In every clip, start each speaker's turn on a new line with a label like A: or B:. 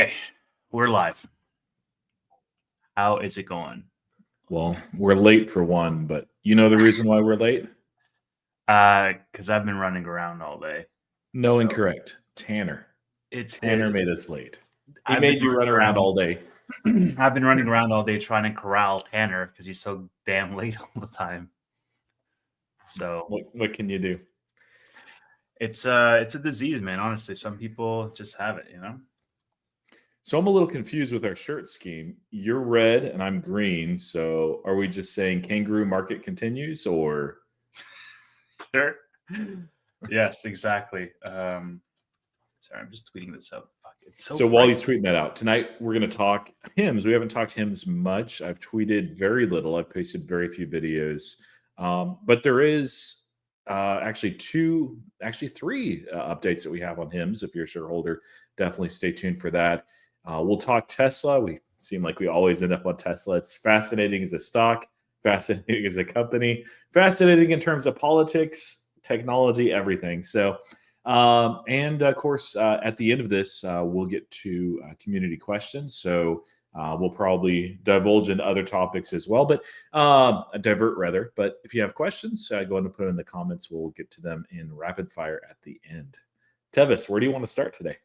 A: Okay, we're live. How is it going?
B: Well, we're late for one, but you know the reason why we're late?
A: Because I've been running around all day.
B: No,
A: So
B: incorrect. Tanner. Tanner made us late. He
A: I've
B: made
A: been
B: you run around all day.
A: I've been running around all day trying to corral Tanner because he's so damn late all the time. So
B: What can you do?
A: it's a disease, man. Honestly, some people just have it, you know.
B: So I'm a little confused with our shirt scheme. You're red and I'm green. So are we just saying kangaroo market continues or?
A: Sure. Yes, exactly. Sorry, I'm just tweeting this out. Fuck, it's
B: So while he's tweeting that out, tonight we're going to talk hymns. We haven't talked hymns much. I've tweeted very little. I've posted very few videos. But there is actually three updates that we have on hymns. If you're a shareholder, definitely stay tuned for that. We'll talk Tesla. We seem like we always end up on Tesla. It's fascinating as a stock, fascinating as a company, fascinating in terms of politics, technology, everything. So, and of course, at the end of this, we'll get to community questions. So we'll probably divulge into other topics as well, but divert rather. But if you have questions, go ahead and put it in the comments. We'll get to them in rapid fire at the end. Tevis, where do you want to start today?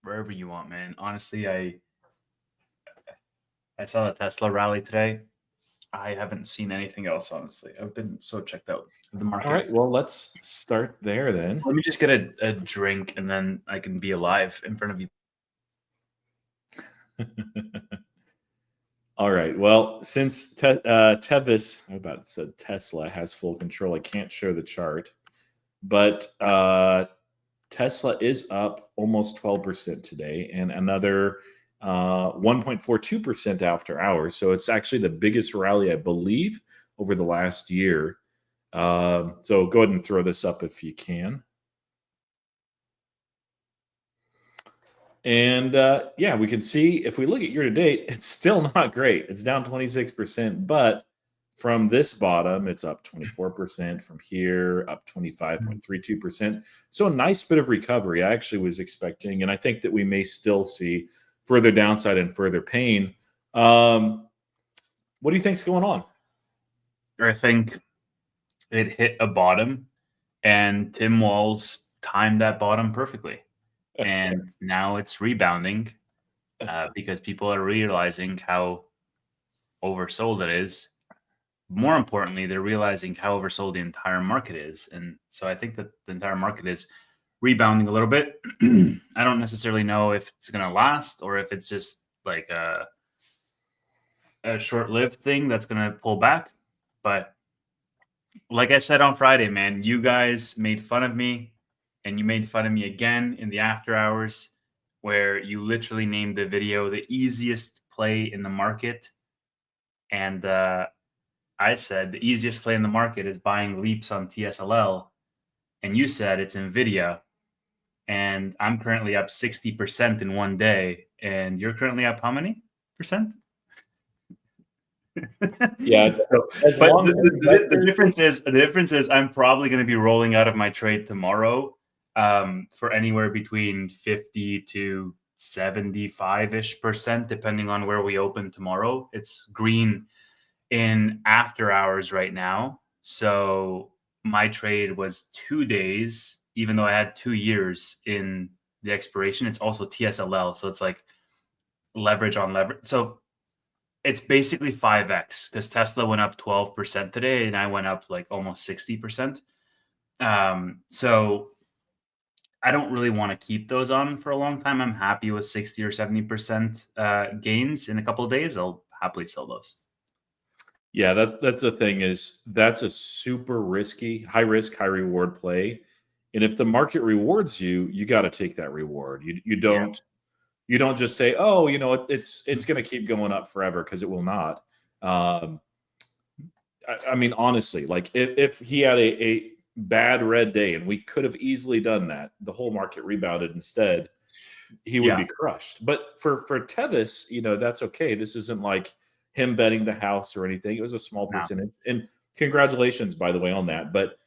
A: Wherever you want, man. Honestly, I saw the Tesla rally today. I haven't seen anything else, honestly. I've been so checked out of the market.
B: All right, well, let's start there then.
A: Let me just get a drink and then I can be alive in front of you.
B: All right, well, since Tevis, I about said Tesla, has full control, I can't show the chart, but Tesla is up almost 12% today and another 1.42% after hours. So it's actually the biggest rally, I believe, over the last year. So go ahead and throw this up if you can. And yeah, we can see if we look at year to date, it's still not great. It's down 26%, but from this bottom, it's up 24%. From here, up 25.32%. So a nice bit of recovery. I actually was expecting, and I think that we may still see further downside and further pain. What do you think's going on?
A: I think it hit a bottom, and Tim Walz timed that bottom perfectly. And now it's rebounding because people are realizing how oversold it is. More importantly, they're realizing how oversold the entire market is. And so I think that the entire market is rebounding a little bit. I don't necessarily know if it's going to last or if it's just like a short-lived thing that's going to pull back. But like I said on Friday, man, you guys made fun of me and you made fun of me again in the after hours where you literally named the video the easiest play in the market. And I said the easiest play in the market is buying leaps on TSLL. And you said it's NVIDIA. And I'm currently up 60% in one day. And you're currently up how many percent?
B: Yeah.
A: The difference is I'm probably going to be rolling out of my trade tomorrow for anywhere between 50 to 75-ish%, depending on where we open tomorrow. It's green in after hours right now. So my trade was 2 days, even though I had 2 years in the expiration. It's also TSLL. So it's like leverage on leverage. So it's basically 5x because Tesla went up 12% today and I went up like almost 60%. So I don't really want to keep those on for a long time. I'm happy with 60 or 70% gains in a couple of days. I'll happily sell those.
B: Yeah, that's the thing is that's a super risky, high risk, high reward play. And if the market rewards you, you got to take that reward. You don't just say, oh, you know, it's going to keep going up forever because it will not. I mean, honestly, like if he had a bad red day and we could have easily done that, the whole market rebounded instead, he would be crushed. But for Tevis, you know, that's okay. This isn't like him betting the house or anything. It was a small percentage. And congratulations, by the way, on that. But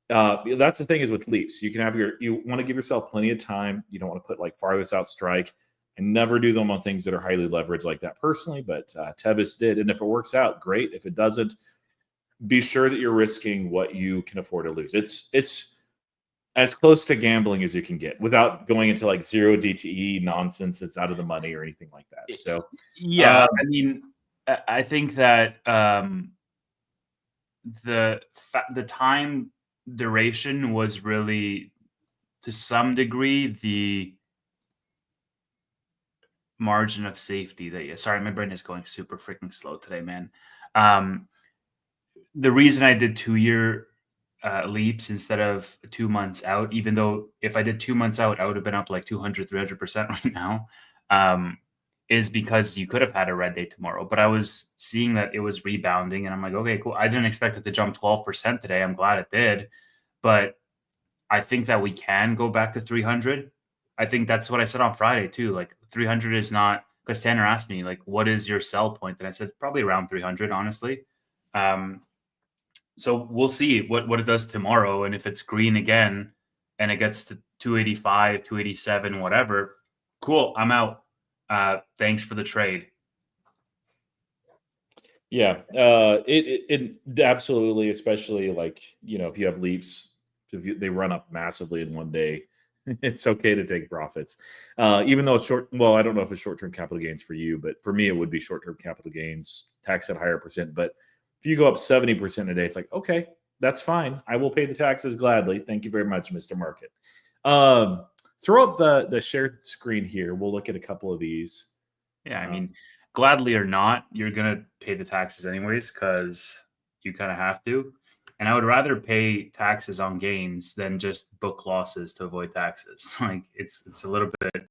B: That's the thing is with leaps, you can have you want to give yourself plenty of time. You don't want to put like farthest out strike. And never do them on things that are highly leveraged like that personally, but Tevis did. And if it works out, great. If it doesn't, be sure that you're risking what you can afford to lose. It's as close to gambling as you can get without going into like zero DTE nonsense that's out of the money or anything like that. So
A: yeah, I mean, I think that the time duration was really, to some degree, the margin of safety that you. Sorry, my brain is going super freaking slow today, man. The reason I did 2-year leaps instead of 2 months out, even though if I did 2 months out, I would have been up like 200, 300% right now, is because you could have had a red day tomorrow. But I was seeing that it was rebounding, and I'm like, okay, cool. I didn't expect it to jump 12% today. I'm glad it did. But I think that we can go back to 300. I think that's what I said on Friday too. Like 300 is not, because Tanner asked me, like, what is your sell point? And I said, probably around 300, honestly. So we'll see what it does tomorrow. And if it's green again and it gets to 285, 287, whatever, cool, I'm out. Thanks for the trade.
B: Yeah, it absolutely, especially like, if you have leaps, if they run up massively in one day, it's okay to take profits. Even though it's short, well, I don't know if it's short-term capital gains for you, but for me, it would be short-term capital gains, tax at higher percent. But if you go up 70% a day, it's like, okay, that's fine. I will pay the taxes gladly. Thank you very much, Mr. Market. Throw up the shared screen here. We'll look at a couple of these.
A: Yeah, I mean, gladly or not, you're going to pay the taxes anyways because you kind of have to. And I would rather pay taxes on gains than just book losses to avoid taxes. Like it's a little bit.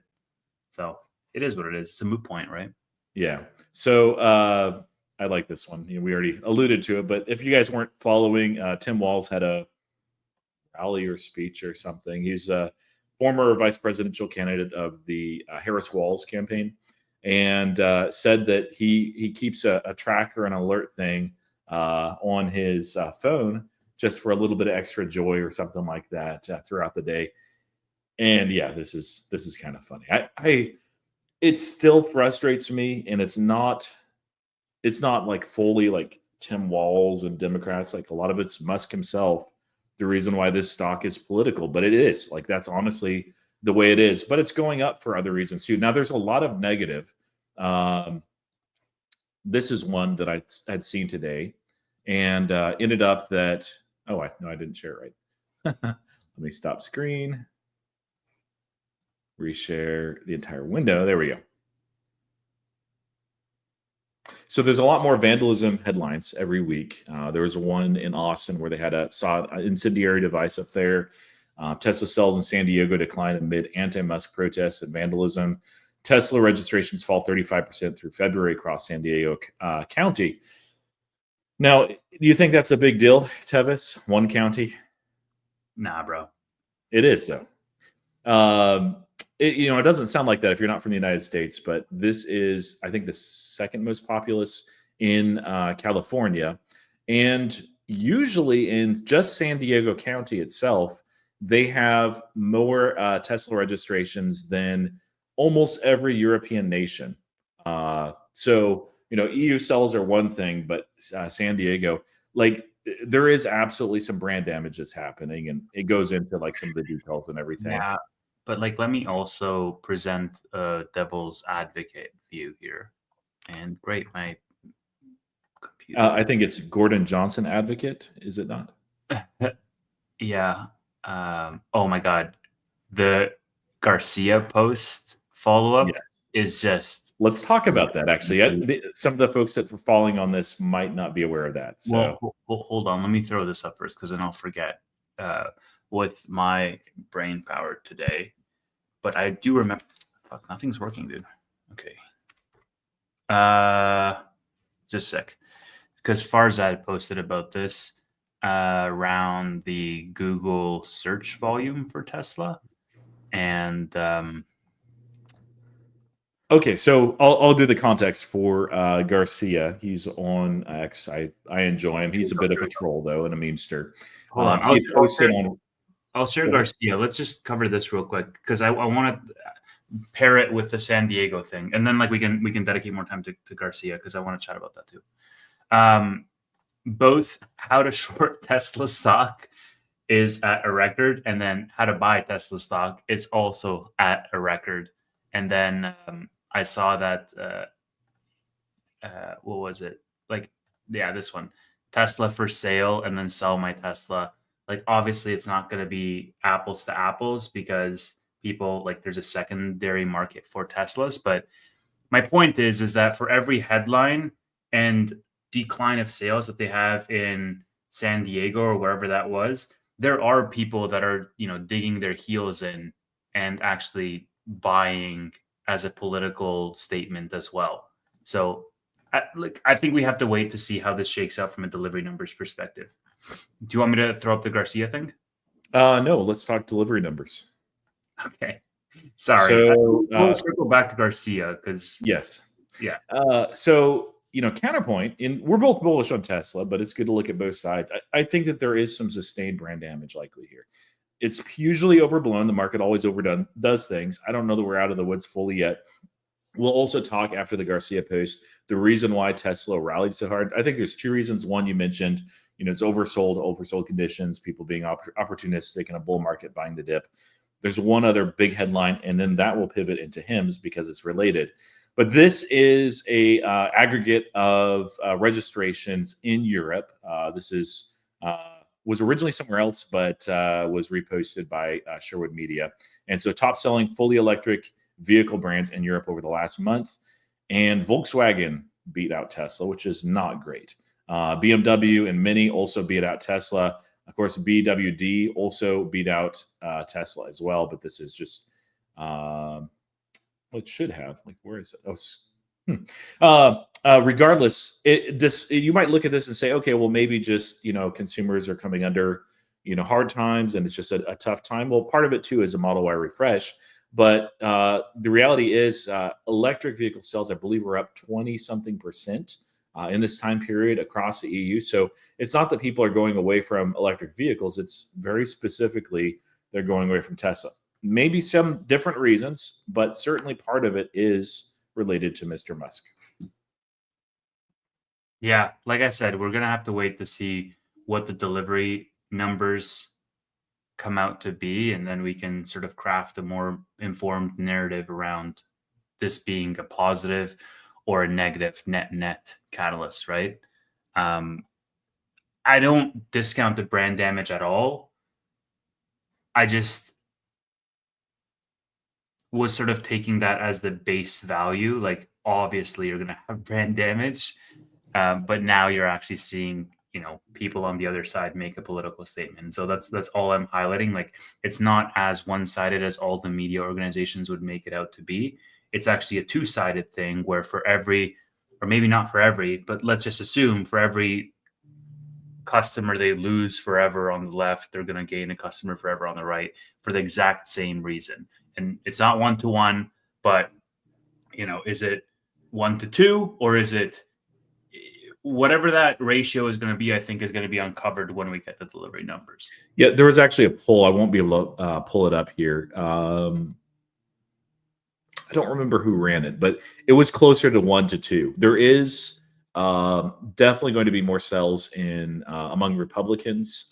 A: So it is what it is. It's a moot point, right?
B: Yeah. So I like this one. We already alluded to it, but if you guys weren't following, Tim Walz had a rally or speech or something. He's a former vice presidential candidate of the Harris Walz campaign, and said that he keeps a tracker, an alert thing on his phone just for a little bit of extra joy or something like that throughout the day. And yeah, this is kind of funny. It still frustrates me, and it's not like fully like Tim Walz and Democrats. Like a lot of it's Musk himself, the reason why this stock is political, but it is like, that's honestly the way it is, but it's going up for other reasons too. Now there's a lot of negative. This is one that I had seen today, and ended up that, I didn't share it right. Let me stop screen, reshare the entire window. There we go. So there's a lot more vandalism headlines every week. There was one in Austin where they saw an incendiary device up there. Tesla cells in San Diego decline amid anti-Musk protests and vandalism. Tesla registrations fall 35% through February across San Diego County. Now, do you think that's a big deal, Tevis? One county?
A: Nah, bro.
B: It is, though. It doesn't sound like that if you're not from the United States, but this is, I think, the second most populous in California. And usually in just San Diego County itself, they have more Tesla registrations than almost every European nation. So, EU cells are one thing, but San Diego, like, there is absolutely some brand damage that's happening, and it goes into like some of the details and everything.
A: Yeah, but like, let me also present a devil's advocate view here. And great, my computer.
B: I think it's Gordon Johnson advocate, is it not?
A: Yeah. Oh my God, the Garcia post follow-up is just.
B: Let's talk about that. Actually, some of the folks that were following on this might not be aware of that. So,
A: well, hold on. Let me throw this up first, because then I'll forget with my brain power today. But I do remember. Fuck, nothing's working, dude. Okay. Just a sec. Because Farzad posted about this around the Google search volume for Tesla. And
B: okay, so I'll do the context for Garcia. He's on X. I enjoy him. He's a bit of a troll, though, and a memester.
A: Hold on.
B: He had posted on.
A: I'll share Garcia. Let's just cover this real quick because I want to pair it with the San Diego thing, and then like we can dedicate more time to Garcia because I want to chat about that too. Both how to short Tesla stock is at a record, and then how to buy Tesla stock is also at a record. And then I saw that what was it? Like, yeah, this one, Tesla for sale, and then sell my Tesla. Like, obviously, it's not going to be apples to apples because people like there's a secondary market for Teslas. But my point is that for every headline and decline of sales that they have in San Diego or wherever that was, there are people that are, digging their heels in and actually buying as a political statement as well. So I think we have to wait to see how this shakes out from a delivery numbers perspective. Do you want me to throw up the Garcia thing?
B: No, let's talk delivery numbers.
A: Okay. Sorry.
B: So
A: we'll circle back to Garcia because
B: yes.
A: Yeah.
B: So, counterpoint, we're both bullish on Tesla, but it's good to look at both sides. I think that there is some sustained brand damage likely here. It's usually overblown. The market always does things. I don't know that we're out of the woods fully yet. We'll also talk after the Garcia post, the reason why Tesla rallied so hard. I think there's two reasons. One, you mentioned, it's oversold conditions, people being opportunistic in a bull market, buying the dip. There's one other big headline, and then that will pivot into HIMSS because it's related. But this is a aggregate of registrations in Europe. This was originally somewhere else, but was reposted by Sherwood Media. And so top selling fully electric vehicle brands in Europe over the last month. And Volkswagen beat out Tesla, which is not great. BMW and Mini also beat out Tesla. Of course, BWD also beat out Tesla as well, but this is just it should have. Like, where is it? Regardless, you might look at this and say, okay, well, maybe just consumers are coming under hard times, and it's just a tough time. Well, part of it too is a Model Y refresh, but the reality is electric vehicle sales, I believe, are up 20-something% in this time period across the EU. So it's not that people are going away from electric vehicles. It's very specifically they're going away from Tesla. Maybe some different reasons, but certainly part of it is related to Mr. Musk.
A: Yeah, like I said, we're going to have to wait to see what the delivery numbers come out to be, and then we can sort of craft a more informed narrative around this being a positive or a negative net catalyst, right? I don't discount the brand damage at all. I just was sort of taking that as the base value. Like, obviously you're going to have brand damage, but now you're actually seeing, people on the other side make a political statement. So that's all I'm highlighting. Like, it's not as one-sided as all the media organizations would make it out to be. It's actually a two-sided thing where for every, or maybe not for every, but let's just assume for every customer they lose forever on the left, they're going to gain a customer forever on the right for the exact same reason. And it's not 1-to-1, but is it 1-to-2, or is it whatever that ratio is going to be? I think is going to be uncovered when we get the delivery numbers.
B: Yeah, there was actually a poll. I won't be able to pull it up here. I don't remember who ran it, but it was closer to 1-to-2. There is definitely going to be more sales in among Republicans,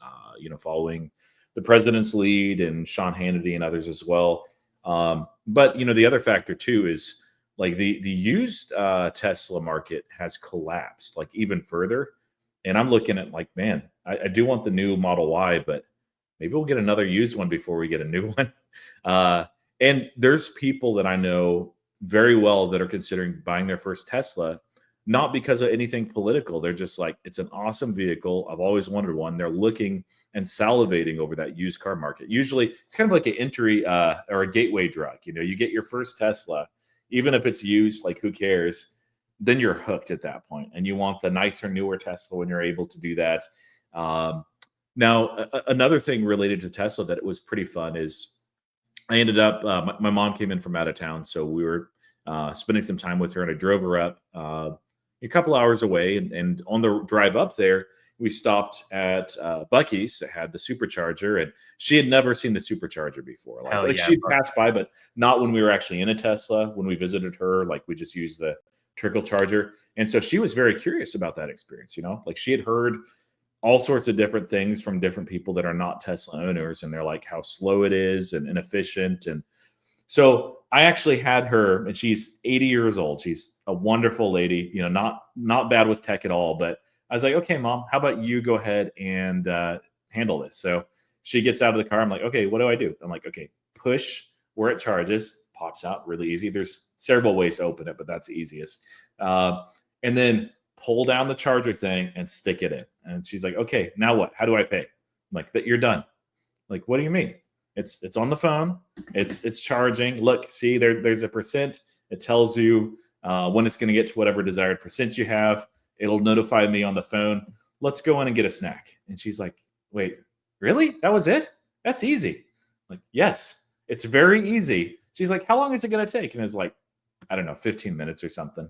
B: following the president's lead and Sean Hannity and others as well. But the other factor too is like the used Tesla market has collapsed like even further. And I'm looking at like, man, I do want the new Model Y, but maybe we'll get another used one before we get a new one. And there's people that I know very well that are considering buying their first Tesla, not because of anything political. They're just like, it's an awesome vehicle. I've always wanted one. They're looking and salivating over that used car market. Usually it's kind of like an entry or a gateway drug. You get your first Tesla, even if it's used, like who cares? Then you're hooked at that point, and you want the nicer, newer Tesla when you're able to do that. Now, another thing related to Tesla that it was pretty fun is I ended up, my mom came in from out of town, so we were spending some time with her, and I drove her up a couple hours away. And on the drive up there, we stopped at Bucky's that had the supercharger, and she had never seen the supercharger before.
A: Hell
B: Like
A: yeah,
B: she'd
A: bro.
B: passed by, but not when we were actually in a Tesla. When we visited her, like we just used the trickle charger, and so she was very curious about that experience. Like she had heard all sorts of different things from different people that are not Tesla owners, and they're like how slow it is and inefficient. And so I actually had her, and she's 80 years old. She's a wonderful lady, not bad with tech at all. But I was like, okay, mom, how about you go ahead and handle this? So she gets out of the car. I'm like, okay, what do I do? I'm like, okay, push where it charges, pops out really easy. There's several ways to open it, but that's the easiest. And then pull down the charger thing and stick it in. And she's like, okay, now what? How do I pay? I'm like, that you're done. Like, what do you mean? It's on the phone. It's charging. Look, see, there's a percent. It tells you when it's going to get to whatever desired percent you have. It'll notify me on the phone. Let's go in and get a snack. And she's like, wait, really? That was it? That's easy. I'm like, yes, it's very easy. She's like, how long is it going to take? And it's like, I don't know, 15 minutes or something.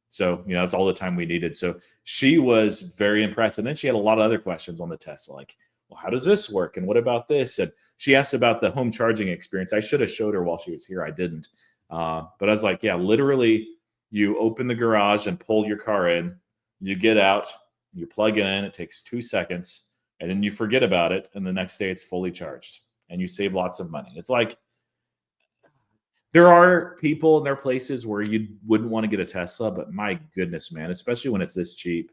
B: So, that's all the time we needed. So she was very impressed. And then she had a lot of other questions on the Tesla, like, well, how does this work? And what about this? And she asked about the home charging experience. I should have showed her while she was here. I didn't. But I was like, yeah, literally, you open the garage and pull your car in. You get out, you plug it in. It takes 2 seconds. And then you forget about it. And the next day it's fully charged. And you save lots of money. It's like, there are people and there are places where you wouldn't want to get a Tesla, but my goodness, man, especially when it's this cheap,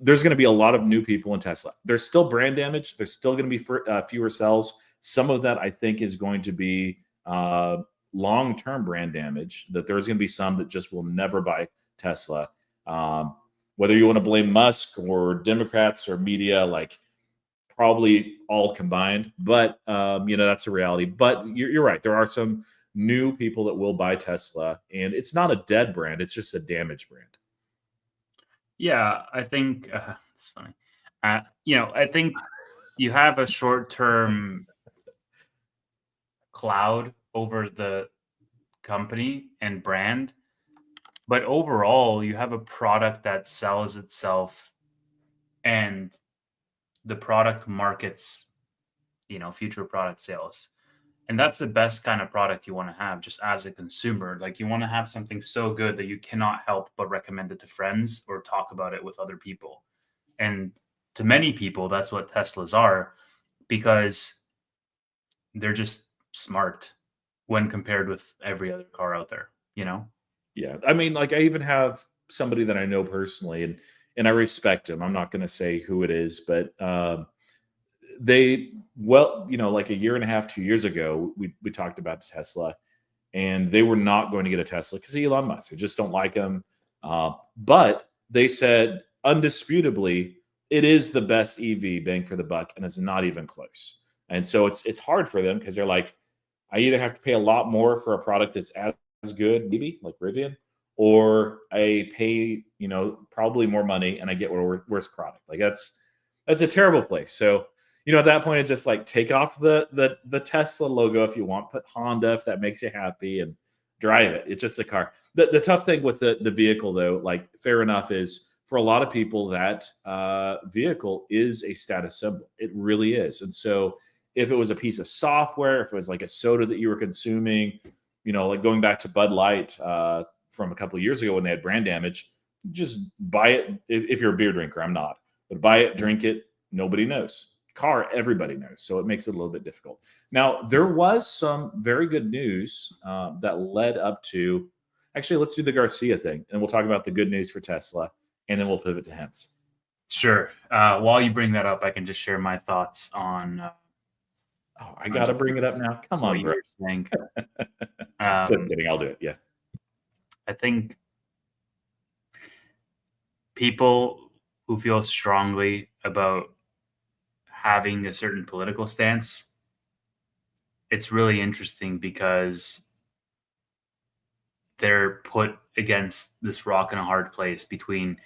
B: there's going to be a lot of new people in Tesla. There's still brand damage. There's still going to be fewer cells. Some of that I think is going to be long-term brand damage, that there's going to be some that just will never buy Tesla. Whether you want to blame Musk or Democrats or media, like probably all combined, but that's a reality. But you're right. There are some new people that will buy Tesla, and it's not a dead brand. It's just a damaged brand.
A: Yeah, I think it's funny. I think you have a short-term cloud over the company and brand, but overall, you have a product that sells itself, and the product markets, future product sales. And that's the best kind of product you want to have just as a consumer. Like you want to have something so good that you cannot help but recommend it to friends or talk about it with other people. And to many people, that's what Teslas are, because they're just smart when compared with every other car out there.
B: Yeah. I mean, like I even have somebody that I know personally, and I respect him. I'm not going to say who it is, but like a year and a half, 2 years ago, we talked about Tesla, and they were not going to get a Tesla because of Elon Musk. They just don't like him. But they said undisputably it is the best EV bang for the buck, and it's not even close. And so it's hard for them because they're like, I either have to pay a lot more for a product that's as good, maybe like Rivian, or I pay probably more money and I get a worse product. Like that's a terrible place. So at that point, it's just like take off the Tesla logo if you want, put Honda if that makes you happy, and drive it. It's just a car. The tough thing with the vehicle, though, like fair enough, is for a lot of people that vehicle is a status symbol. It really is. And so if it was a piece of software, if it was like a soda that you were consuming, like going back to Bud Light from a couple of years ago when they had brand damage, just buy it if you're a beer drinker. I'm not, but buy it, drink it. Nobody knows. Car, everybody knows, so it makes it a little bit difficult. Now, there was some very good news that led up to. Actually, let's do the Garcia thing, and we'll talk about the good news for Tesla, and then we'll pivot to Hems.
A: Sure. While you bring that up, I can just share my thoughts on.
B: I gotta bring it up now. Come on, bro.
A: You're saying.
B: Just kidding. I'll do it. Yeah.
A: I think people who feel strongly about having a certain political stance, it's really interesting because they're put against this rock and a hard place between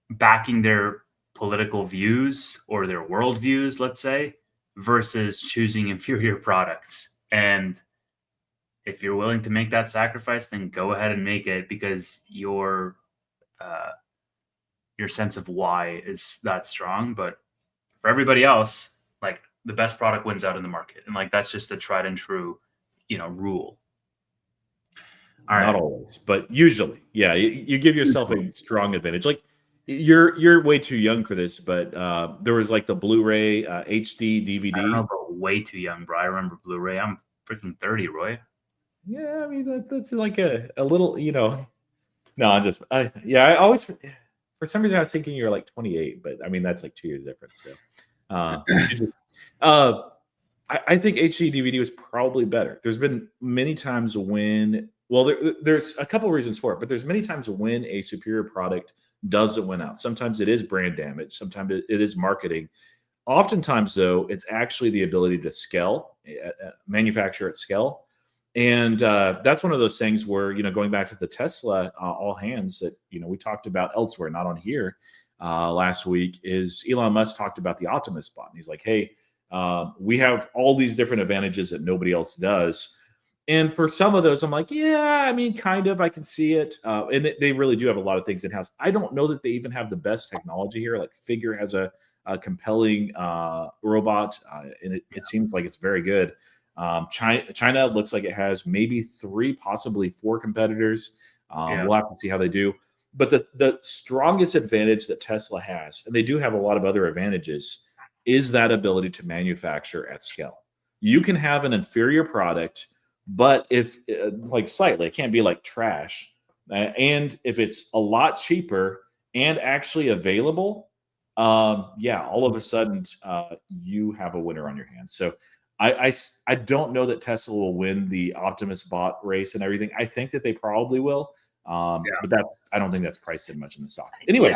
A: backing their political views or their worldviews, let's say, versus choosing inferior products. And if you're willing to make that sacrifice, then go ahead and make it, because your sense of why is that strong. But for everybody else, like the best product wins out in the market, and like that's just a tried and true, rule. All
B: Not
A: right.
B: always, but usually, yeah, you give yourself a strong advantage. Like you're way too young for this, but there was like the Blu-ray HD
A: I don't know
B: DVD.
A: about way too young, bro. I remember Blu-ray. I'm freaking 30, Roy.
B: Yeah, I mean that's like a little, No, I always for some reason I was thinking you're like 28, but I mean that's like 2 years difference. So, you just- uh, I think HD DVD was probably better. There's been many times when, well, there's a couple reasons for it, but there's many times when a superior product doesn't win out. Sometimes it is brand damage. Sometimes it is marketing. Oftentimes, though, it's actually the ability to scale, manufacture at scale. And that's one of those things where, going back to the Tesla all hands that, we talked about elsewhere, not on here last week, is Elon Musk talked about the Optimus bot. And he's like, hey, we have all these different advantages that nobody else does. And for some of those, I'm like, yeah, I mean, kind of, I can see it. And they really do have a lot of things in house. I don't know that they even have the best technology here. Like Figure has a compelling robot, and it seems like it's very good. China looks like it has maybe 3, possibly 4 competitors.
A: Yeah.
B: We'll have to see how they do. But the strongest advantage that Tesla has, and they do have a lot of other advantages, is that ability to manufacture at scale. You can have an inferior product, but if like slightly, it can't be like trash. And if it's a lot cheaper and actually available, yeah, all of a sudden you have a winner on your hands. So I don't know that Tesla will win the Optimus bot race and everything. I think that they probably will. But I don't think that's priced in much in the stock. Anyway,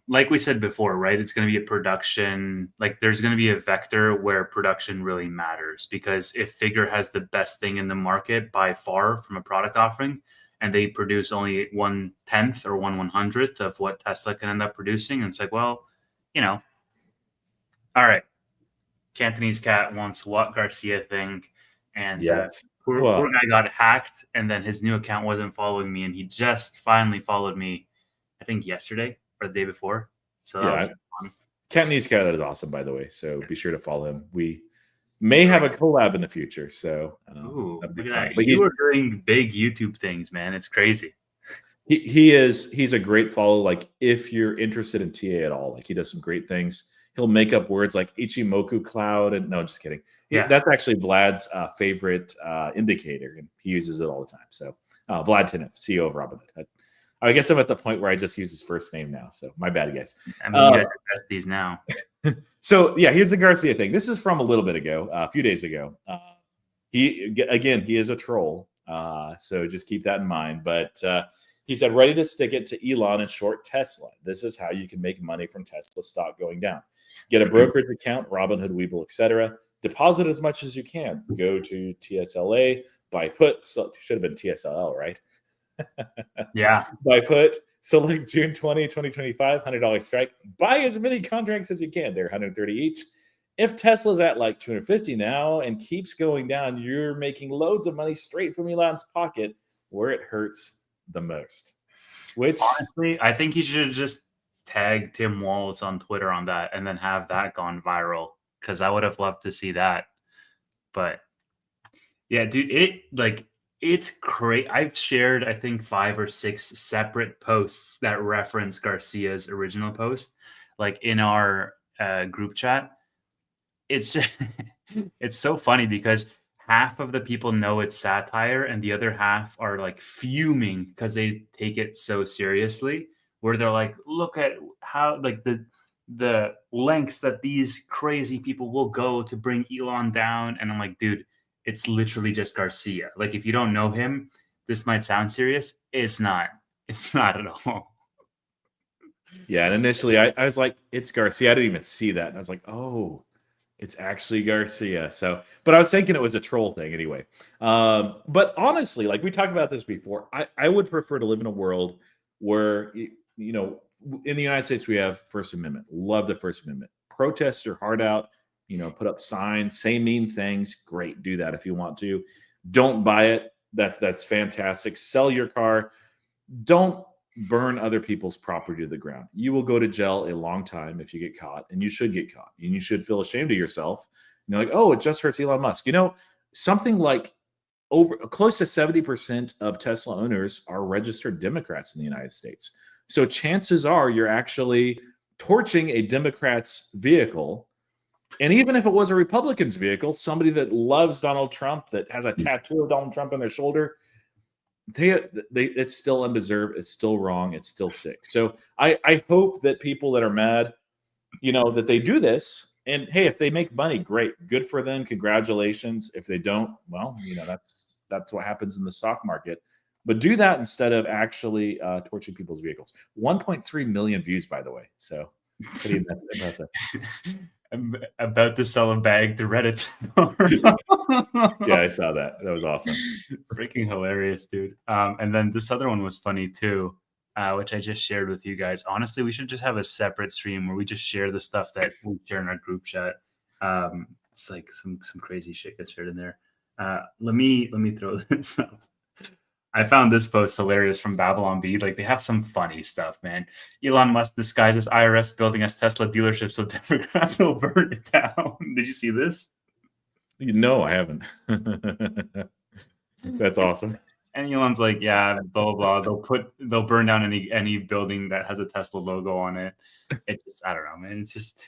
A: like we said before, right? It's going to be a production. Like there's going to be a vector where production really matters, because if Figure has the best thing in the market by far from a product offering, and they produce only 1/10 or 1/100th of what Tesla can end up producing, and it's like, well, all right. Cantonese cat wants what Garcia thing, and
B: yes.
A: poor guy got hacked, and then his new account wasn't following me, and he just finally followed me, I think yesterday or the day before. So that was fun.
B: Cantonese cat is awesome, by the way. So be sure to follow him. We may have a collab in the future. So
A: Ooh,
B: that'd be
A: look at
B: fun.
A: that.
B: But
A: You are doing big YouTube things, man. It's crazy.
B: he's a great follow. Like if you're interested in TA at all, like he does some great things. He'll make up words like Ichimoku cloud, and no, just kidding.
A: Yeah.
B: That's actually Vlad's favorite indicator, and he uses it all the time. So Vlad Tinef, CEO of Robinhood. I guess I'm at the point where I just use his first name now. So my bad, guys.
A: I mean, you guys test these now.
B: So yeah, here's the Garcia thing. This is from a little bit ago, a few days ago. He is a troll, so just keep that in mind. But he said, ready to stick it to Elon and short Tesla. This is how you can make money from Tesla stock going down. Get a brokerage account, Robinhood, Webull, etc. Deposit as much as you can. Go to TSLA, buy put. So, should have been TSLL, right?
A: Yeah.
B: Buy put. Select June 20, 2025, $100 strike. Buy as many contracts as you can. They're 130 each. If Tesla's at like 250 now and keeps going down, you're making loads of money straight from Elon's pocket, where it hurts the most. Which
A: honestly, I think he should have just tagged Tim Walz on Twitter on that and then have that gone viral, because I would have loved to see that. But yeah, dude, it's great. I've shared, I think, 5 or 6 separate posts that reference Garcia's original post, like in our group chat. It's just, it's so funny because half of the people know it's satire and the other half are like fuming because they take it so seriously, where they're like, look at how like the lengths that these crazy people will go to bring Elon down. And I'm like, dude, it's literally just Garcia. Like, if you don't know him, this might sound serious. It's not at all.
B: yeah, and initially I was like, it's Garcia. I didn't even see that. And I was like, oh, it's actually Garcia. So, but I was thinking it was a troll thing anyway. But honestly, like we talked about this before, I would prefer to live in a world where, in the United States, we have First Amendment. Love the First Amendment. Protest your heart out, put up signs, say mean things. Great. Do that if you want to. Don't buy it. That's fantastic. Sell your car. Don't burn other people's property to the ground. You will go to jail a long time if you get caught, and you should get caught. And you should feel ashamed of yourself. And you're like, oh, it just hurts Elon Musk. Something like over close to 70% of Tesla owners are registered Democrats in the United States. So chances are you're actually torching a Democrat's vehicle. And even if it was a Republican's vehicle, somebody that loves Donald Trump, that has a tattoo of Donald Trump on their shoulder, it's still undeserved. It's still wrong. It's still sick. So I hope that people that are mad, that they do this. And hey, if they make money, great, good for them. Congratulations. If they don't, well, that's what happens in the stock market. But do that instead of actually torching people's vehicles. 1.3 million views, by the way. So pretty impressive.
A: I'm about to sell a bag to Reddit.
B: Yeah, I saw that. That was awesome.
A: Freaking hilarious, dude. And then this other one was funny too, which I just shared with you guys. Honestly, we should just have a separate stream where we just share the stuff that we share in our group chat. It's like some crazy shit gets shared in there. Let me throw this up. I found this post hilarious from Babylon Bee. Like, they have some funny stuff, man. Elon Musk disguises IRS building as Tesla dealership so Democrats will burn it down. Did you see this?
B: No, I haven't. That's awesome.
A: And Elon's like, yeah, blah blah blah. They'll burn down any building that has a Tesla logo on it. It just, I don't know, man. It's just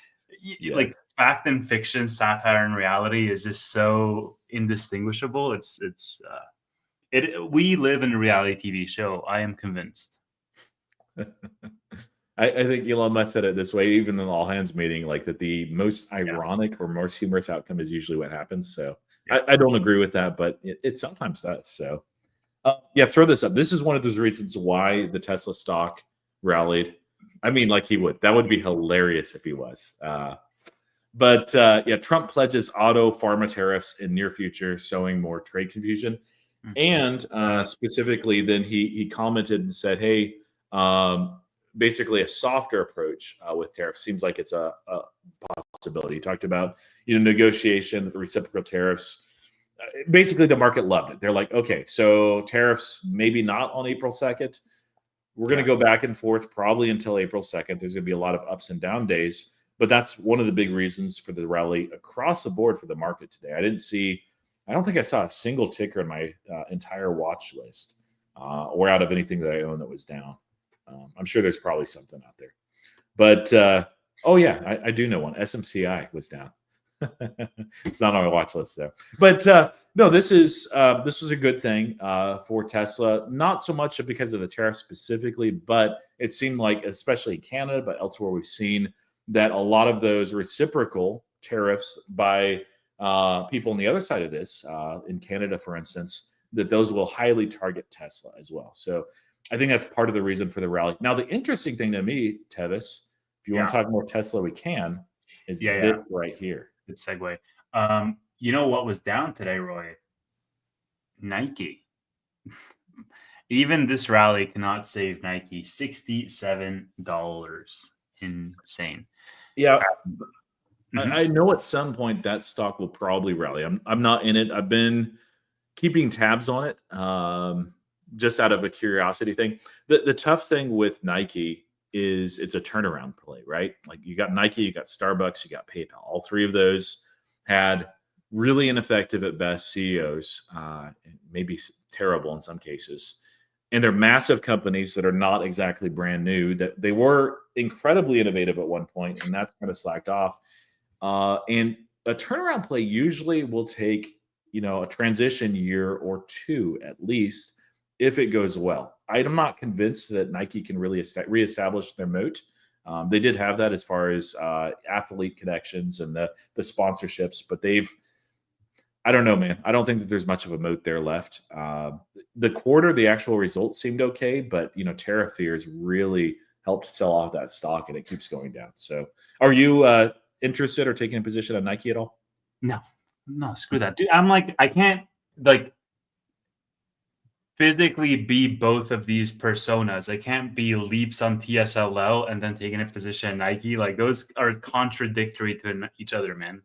A: like fact and fiction, satire and reality is just so indistinguishable. We live in a reality TV show. I am convinced.
B: I think Elon Musk said it this way, even in the all hands meeting, like that the most ironic or most humorous outcome is usually what happens. So I don't agree with that, but it sometimes does. So throw this up. This is one of those reasons why the Tesla stock rallied. I mean, like he would. That would be hilarious if he was. But Trump pledges auto pharma tariffs in near future, sowing more trade confusion. And specifically, then he commented and said, hey, basically a softer approach with tariffs seems like it's a possibility. He talked about, negotiation with the reciprocal tariffs. Basically, the market loved it. They're like, okay, so tariffs maybe not on April 2nd. We're going to go back and forth probably until April 2nd. There's going to be a lot of ups and down days. But that's one of the big reasons for the rally across the board for the market today. I don't think I saw a single ticker in my entire watch list or out of anything that I own that was down. I'm sure there's probably something out there. But, I do know one. SMCI was down. It's not on my watch list, though. But, no, this was a good thing for Tesla. Not so much because of the tariff specifically, but it seemed like, especially in Canada, but elsewhere we've seen that a lot of those reciprocal tariffs by people on the other side of this, in Canada, for instance, that those will highly target Tesla as well. So I think that's part of the reason for the rally. Now, the interesting thing to me, Tevis, if you want to talk more Tesla, we can, is this right here.
A: Good segue. You know what was down today, Roy? Nike. Even this rally cannot save Nike. $67. Insane.
B: Yeah. I know at some point that stock will probably rally. I'm not in it. I've been keeping tabs on it, just out of a curiosity thing. The tough thing with Nike is it's a turnaround play, right? Like, you got Nike, you got Starbucks, you got PayPal. All three of those had really ineffective at best CEOs, maybe terrible in some cases. And they're massive companies that are not exactly brand new. That they were incredibly innovative at one point, and that's kind of slacked off. And a turnaround play usually will take, a transition year or two at least, if it goes well. I'm not convinced that Nike can really reestablish their moat. They did have that as far as athlete connections and the sponsorships, but I don't know, man. I don't think that there's much of a moat there left. The actual results seemed okay, but tariff fears really helped sell off that stock, and it keeps going down. So, are you interested or taking a position on Nike at all?
A: No, screw that, dude. I'm like, I can't physically be both of these personas. I can't be Leaps on TSLL and then taking a position at Nike. Like, those are contradictory to each other, man.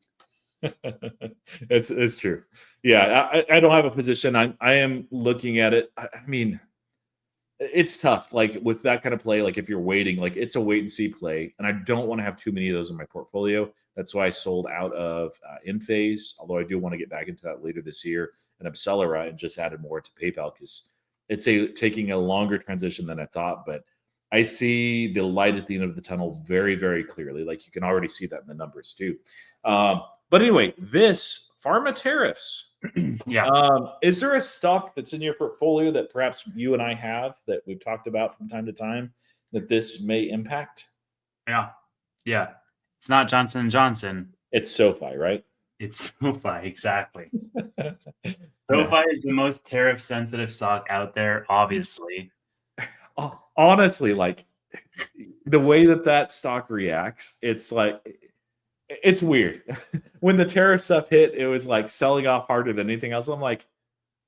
B: It's true. Yeah, I don't have a position. I am looking at it. I mean, it's tough. Like with that kind of play, like if you're waiting, like it's a wait and see play, and I don't want to have too many of those in my portfolio. That's why I sold out of InPhase, although I do want to get back into that later this year, and Accelera, and just added more to PayPal because it's taking a longer transition than I thought. But I see the light at the end of the tunnel very, very clearly. Like you can already see that in the numbers too. But anyway, this pharma tariffs.
A: Yeah.
B: Is there a stock that's in your portfolio that perhaps you and I have that we've talked about from time to time that this may impact?
A: Yeah. Yeah. It's not Johnson & Johnson.
B: It's SoFi, right?
A: It's SoFi, exactly.
B: Yeah.
A: SoFi is the most tariff sensitive stock out there, obviously.
B: Honestly, like the way that stock reacts, it's like it's weird. When the tariff stuff hit, it was like selling off harder than anything else. I'm like,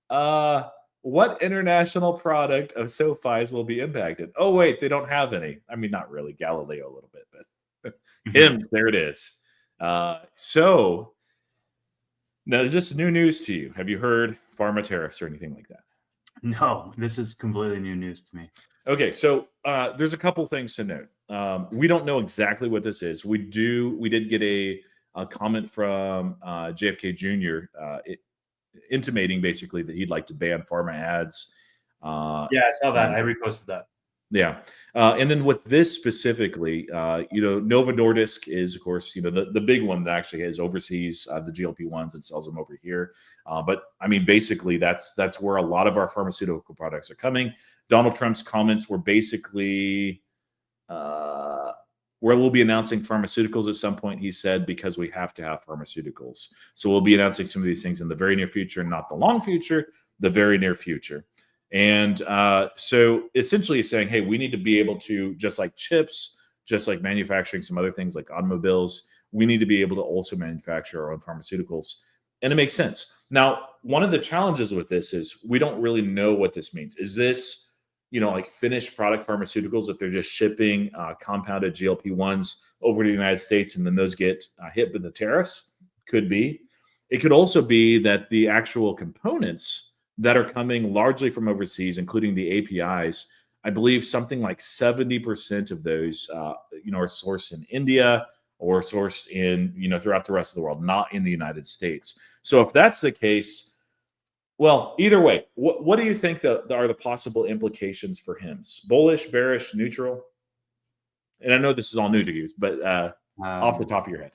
B: what international product of SoFi's will be impacted? Oh, wait, they don't have any. I mean, not really. Galileo a little bit, but him, there it is. So now, is this new news to you? Have you heard pharma tariffs or anything like that?
A: No, this is completely new news to me.
B: Okay, so there's a couple things to note. We don't know exactly what this is. We did get a comment from JFK Jr. Intimating basically that he'd like to ban pharma ads.
A: Yeah, I saw that. I reposted that.
B: Yeah, and then with this specifically, Novo Nordisk is, of course, the big one that actually has overseas the GLP-1s and sells them over here. But I mean, basically, that's where a lot of our pharmaceutical products are coming. Donald Trump's comments were basically where we'll be announcing pharmaceuticals at some point, he said, because we have to have pharmaceuticals. So we'll be announcing some of these things in the very near future, not the long future, the very near future. And so essentially he's saying, hey, we need to be able to, just like chips, just like manufacturing some other things like automobiles, we need to be able to also manufacture our own pharmaceuticals. And it makes sense. Now, one of the challenges with this is we don't really know what this means. Is this, like finished product pharmaceuticals that they're just shipping compounded GLP-1s over to the United States and then those get hit with the tariffs? Could be. It could also be that the actual components that are coming largely from overseas, including the APIs, I believe something like 70% of those, are sourced in India or sourced in, throughout the rest of the world, not in the United States. So if that's the case, well, either way, what do you think that are the possible implications for HIMS? Bullish, bearish, neutral? And I know this is all new to you, but off the top of your head.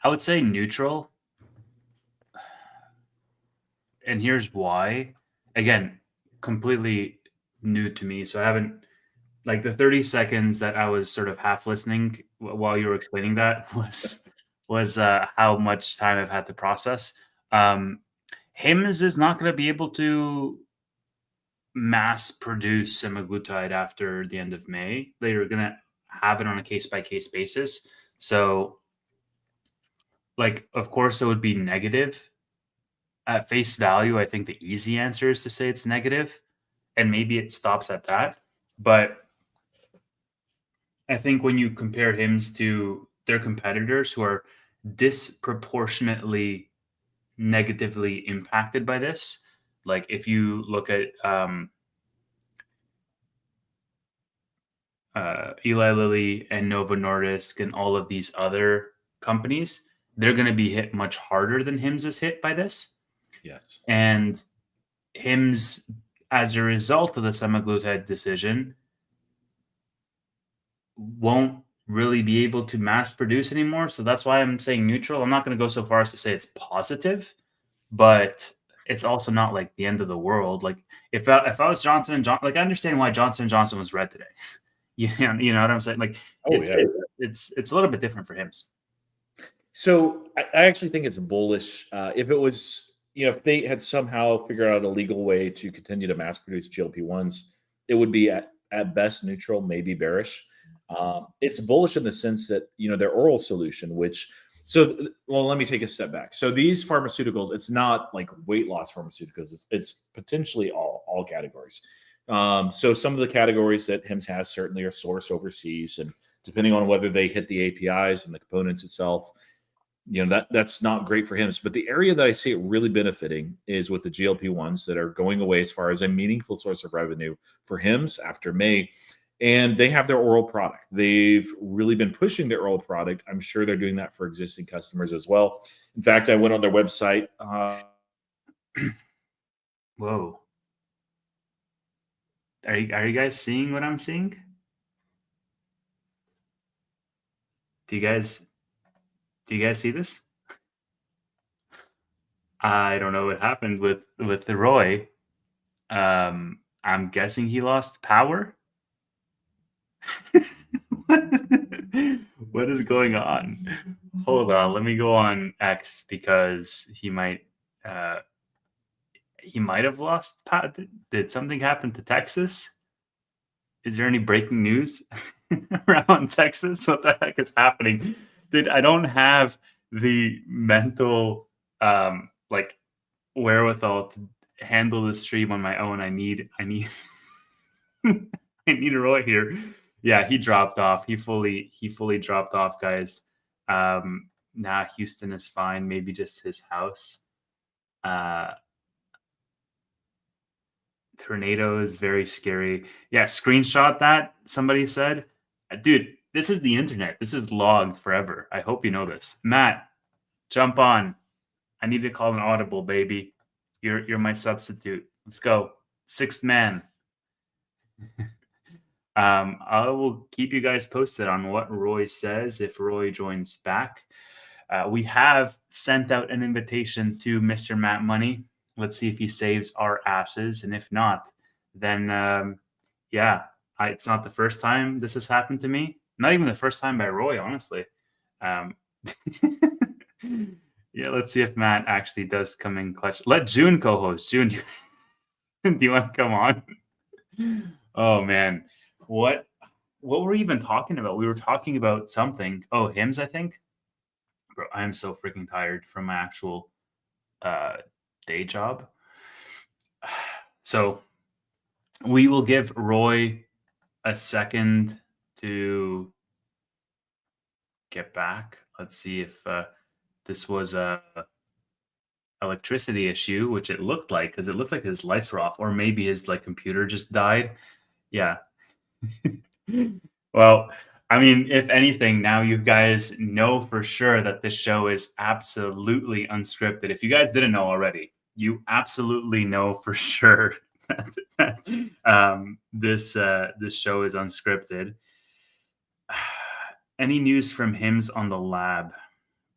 A: I would say neutral. And here's why. Again, completely new to me. So I haven't, like the 30 seconds that I was sort of half listening while you were explaining that was how much time I've had to process. HIMS is not going to be able to mass produce semaglutide after the end of May. They're going to have it on a case-by-case basis. So, like, of course, it would be negative. At face value, I think the easy answer is to say it's negative, and maybe it stops at that. But I think when you compare HIMS to their competitors who are disproportionately negatively impacted by this, like if you look at Eli Lilly and Novo Nordisk and all of these other companies, they're going to be hit much harder than HIMS is hit by this.
B: Yes.
A: And HIMS, as a result of the semaglutide decision, won't really be able to mass produce anymore. So that's why I'm saying neutral. I'm not going to go so far as to say it's positive, but it's also not like the end of the world. Like if I was Johnson & Johnson, like I understand why Johnson & Johnson was red today. You know what I'm saying? Like it's a little bit different for HIMS.
B: So I actually think it's bullish. If it was, if they had somehow figured out a legal way to continue to mass produce GLP-1s, it would be at best neutral, maybe bearish. It's bullish in the sense that, their oral solution, let me take a step back. So these pharmaceuticals, it's not like weight loss pharmaceuticals. It's potentially all categories. So some of the categories that HIMS has certainly are sourced overseas, and depending on whether they hit the APIs and the components itself, that's not great for him. But the area that I see it really benefiting is with the GLP-1s that are going away as far as a meaningful source of revenue for Hims after May. And they have their oral product. They've really been pushing their oral product. I'm sure they're doing that for existing customers as well. In fact, I went on their website.
A: Whoa. Are you guys seeing what I'm seeing? Do you guys see this? I don't know what happened with Roy. I'm guessing he lost power. What is going on? Hold on, let me go on X because he might have lost power. Did something happen to Texas? Is there any breaking news around Texas? What the heck is happening? Dude, I don't have the mental like wherewithal to handle the stream on my own. I need I need Roy here. Yeah, he dropped off. He fully dropped off, guys. Nah, Houston is fine. Maybe just his house. Tornado is very scary. Yeah, screenshot that, somebody said. Dude, this is the internet. This is logged forever. I hope you know this. Matt, jump on. I need to call an audible, baby. You're my substitute. Let's go. Sixth man. I will keep you guys posted on what Roy says if Roy joins back. We have sent out an invitation to Mr. Matt Money. Let's see if he saves our asses. And if not, then it's not the first time this has happened to me. Not even the first time by Roy, honestly. Yeah, let's see if Matt actually does come in clutch. Let June co-host. June, do you want to come on? Oh, man. What were we even talking about? We were talking about something. Oh, Hims, I think. Bro, I am so freaking tired from my actual day job. So we will give Roy a second to get back. Let's see if this was a electricity issue, which it looked like, because it looked like his lights were off, or maybe his computer just died. Yeah. Well, I mean, if anything, now you guys know for sure that this show is absolutely unscripted. If you guys didn't know already, you absolutely know for sure that this show is unscripted. Any news from Hims on the lab?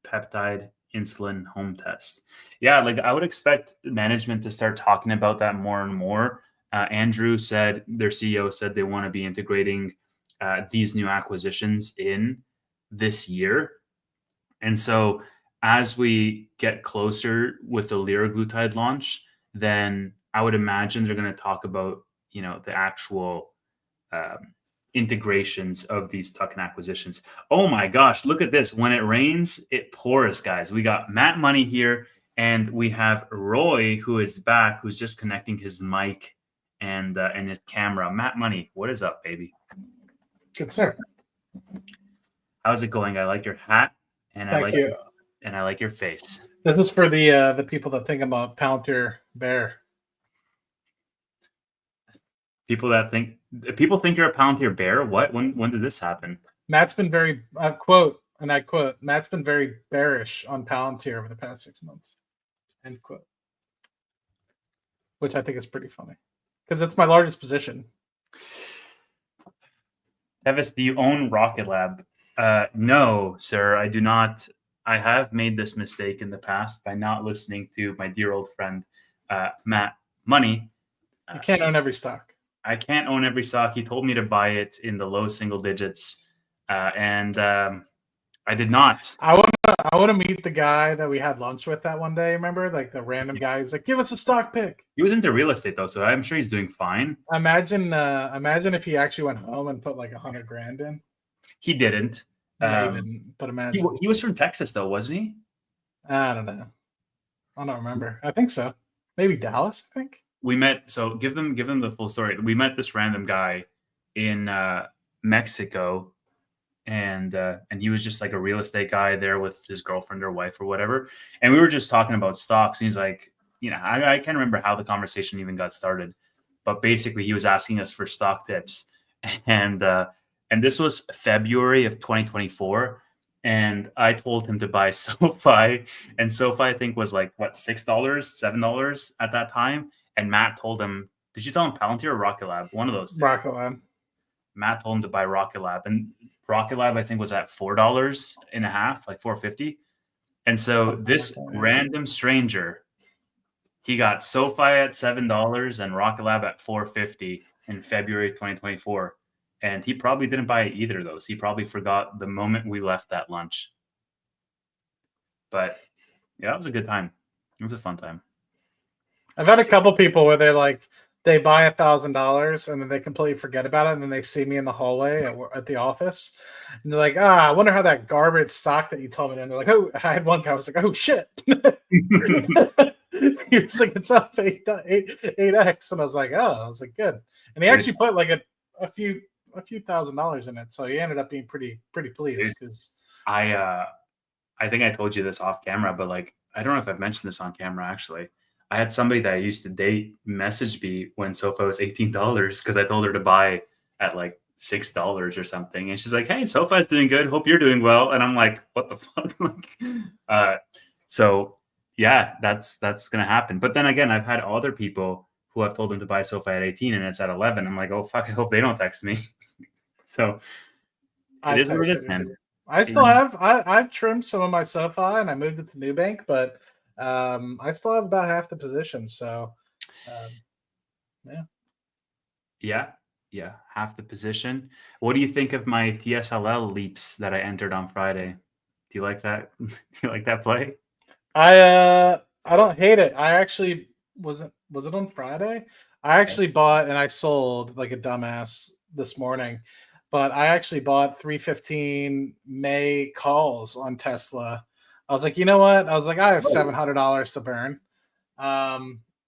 A: Peptide insulin home test. Yeah, I would expect management to start talking about that more and more. Andrew said, their CEO said they want to be integrating these new acquisitions in this year. And so as we get closer with the liraglutide launch, then I would imagine they're going to talk about, the actual integrations of these tuck-in acquisitions. Oh my gosh, look at this. When it rains, it pours, guys. We got Matt Money here, and we have Roy, who is back, who's just connecting his mic and his camera. Matt Money, what is up, baby?
C: Good, sir.
A: How's it going? I like your hat, and
C: Thank you.
A: And I like your face.
C: This is for the people that think I'm a Palantir bear.
A: People think you're a Palantir bear. What? When did this happen?
C: Matt's been very I quote. Matt's been very bearish on Palantir over the past 6 months. End quote. Which I think is pretty funny because it's my largest position.
A: Tevis, do you own Rocket Lab? No, sir, I do not. I have made this mistake in the past by not listening to my dear old friend, Matt Money.
C: You can't own every stock.
A: I can't own every stock. He told me to buy it in the low single digits, and I did not.
C: I want to meet the guy that we had lunch with that one day. Remember, the random guy who's like, "Give us a stock pick."
A: He was into real estate though, so I'm sure he's doing fine.
C: Imagine if he actually went home and put $100,000 in.
A: He didn't.
C: He didn't, but imagine.
A: He was from Texas though, wasn't he?
C: I don't know. I don't remember. I think so. Maybe Dallas. I think
A: we met. So give them the full story. We met this random guy in Mexico. and he was just like a real estate guy there with his girlfriend or wife or whatever. And we were just talking about stocks. And he's like, I can't remember how the conversation even got started, but basically he was asking us for stock tips. And this was February of 2024. And I told him to buy SoFi, and SoFi I think was like what, $6, $7 at that time. And Matt told him, did you tell him Palantir or Rocket Lab? One of those two.
C: Rocket Lab.
A: Matt told him to buy Rocket Lab, and Rocket Lab I think was at $4.50, like $4.50. And so this random stranger, he got SoFi at $7 and Rocket Lab at $4.50 in February 2024. And he probably didn't buy either of those. He probably forgot the moment we left that lunch. But yeah, it was a good time. It was a fun time.
C: I've had a couple people where they buy $1,000 and then they completely forget about it, and then they see me in the hallway at the office, and they're like, I wonder how that garbage stock that you told me. And they're like, oh, I had one guy, I was like, oh shit. He was like, it's up 8x, and I was like, good. And he actually put like a few $1,000s in it, so he ended up being pretty pleased. Because
A: I think I told you this off camera, but like, I don't know if I've mentioned this on camera actually. I had somebody that I used to date message me when SoFi was $18 because I told her to buy at like $6 or something, and she's like, hey, SoFi's doing good, hope you're doing well. And I'm like, what the fuck? So yeah, that's gonna happen. But then again, I've had other people who have told them to buy SoFi at 18 and it's at 11. I'm like, oh fuck, I hope they don't text me. So it is what it is, man.
C: I still have I've trimmed some of my SoFi and I moved it to Nubank, but I still have about half the position. So
A: yeah, half the position. What do you think of my TSLL leaps that I entered on Friday? Do you like that? Do you like that play?
C: I don't hate it. I actually was it on Friday? I actually bought and I sold like a dumbass this morning, but I actually bought 315 May calls on Tesla. I was like, you know what? I was like, I have $700 to burn.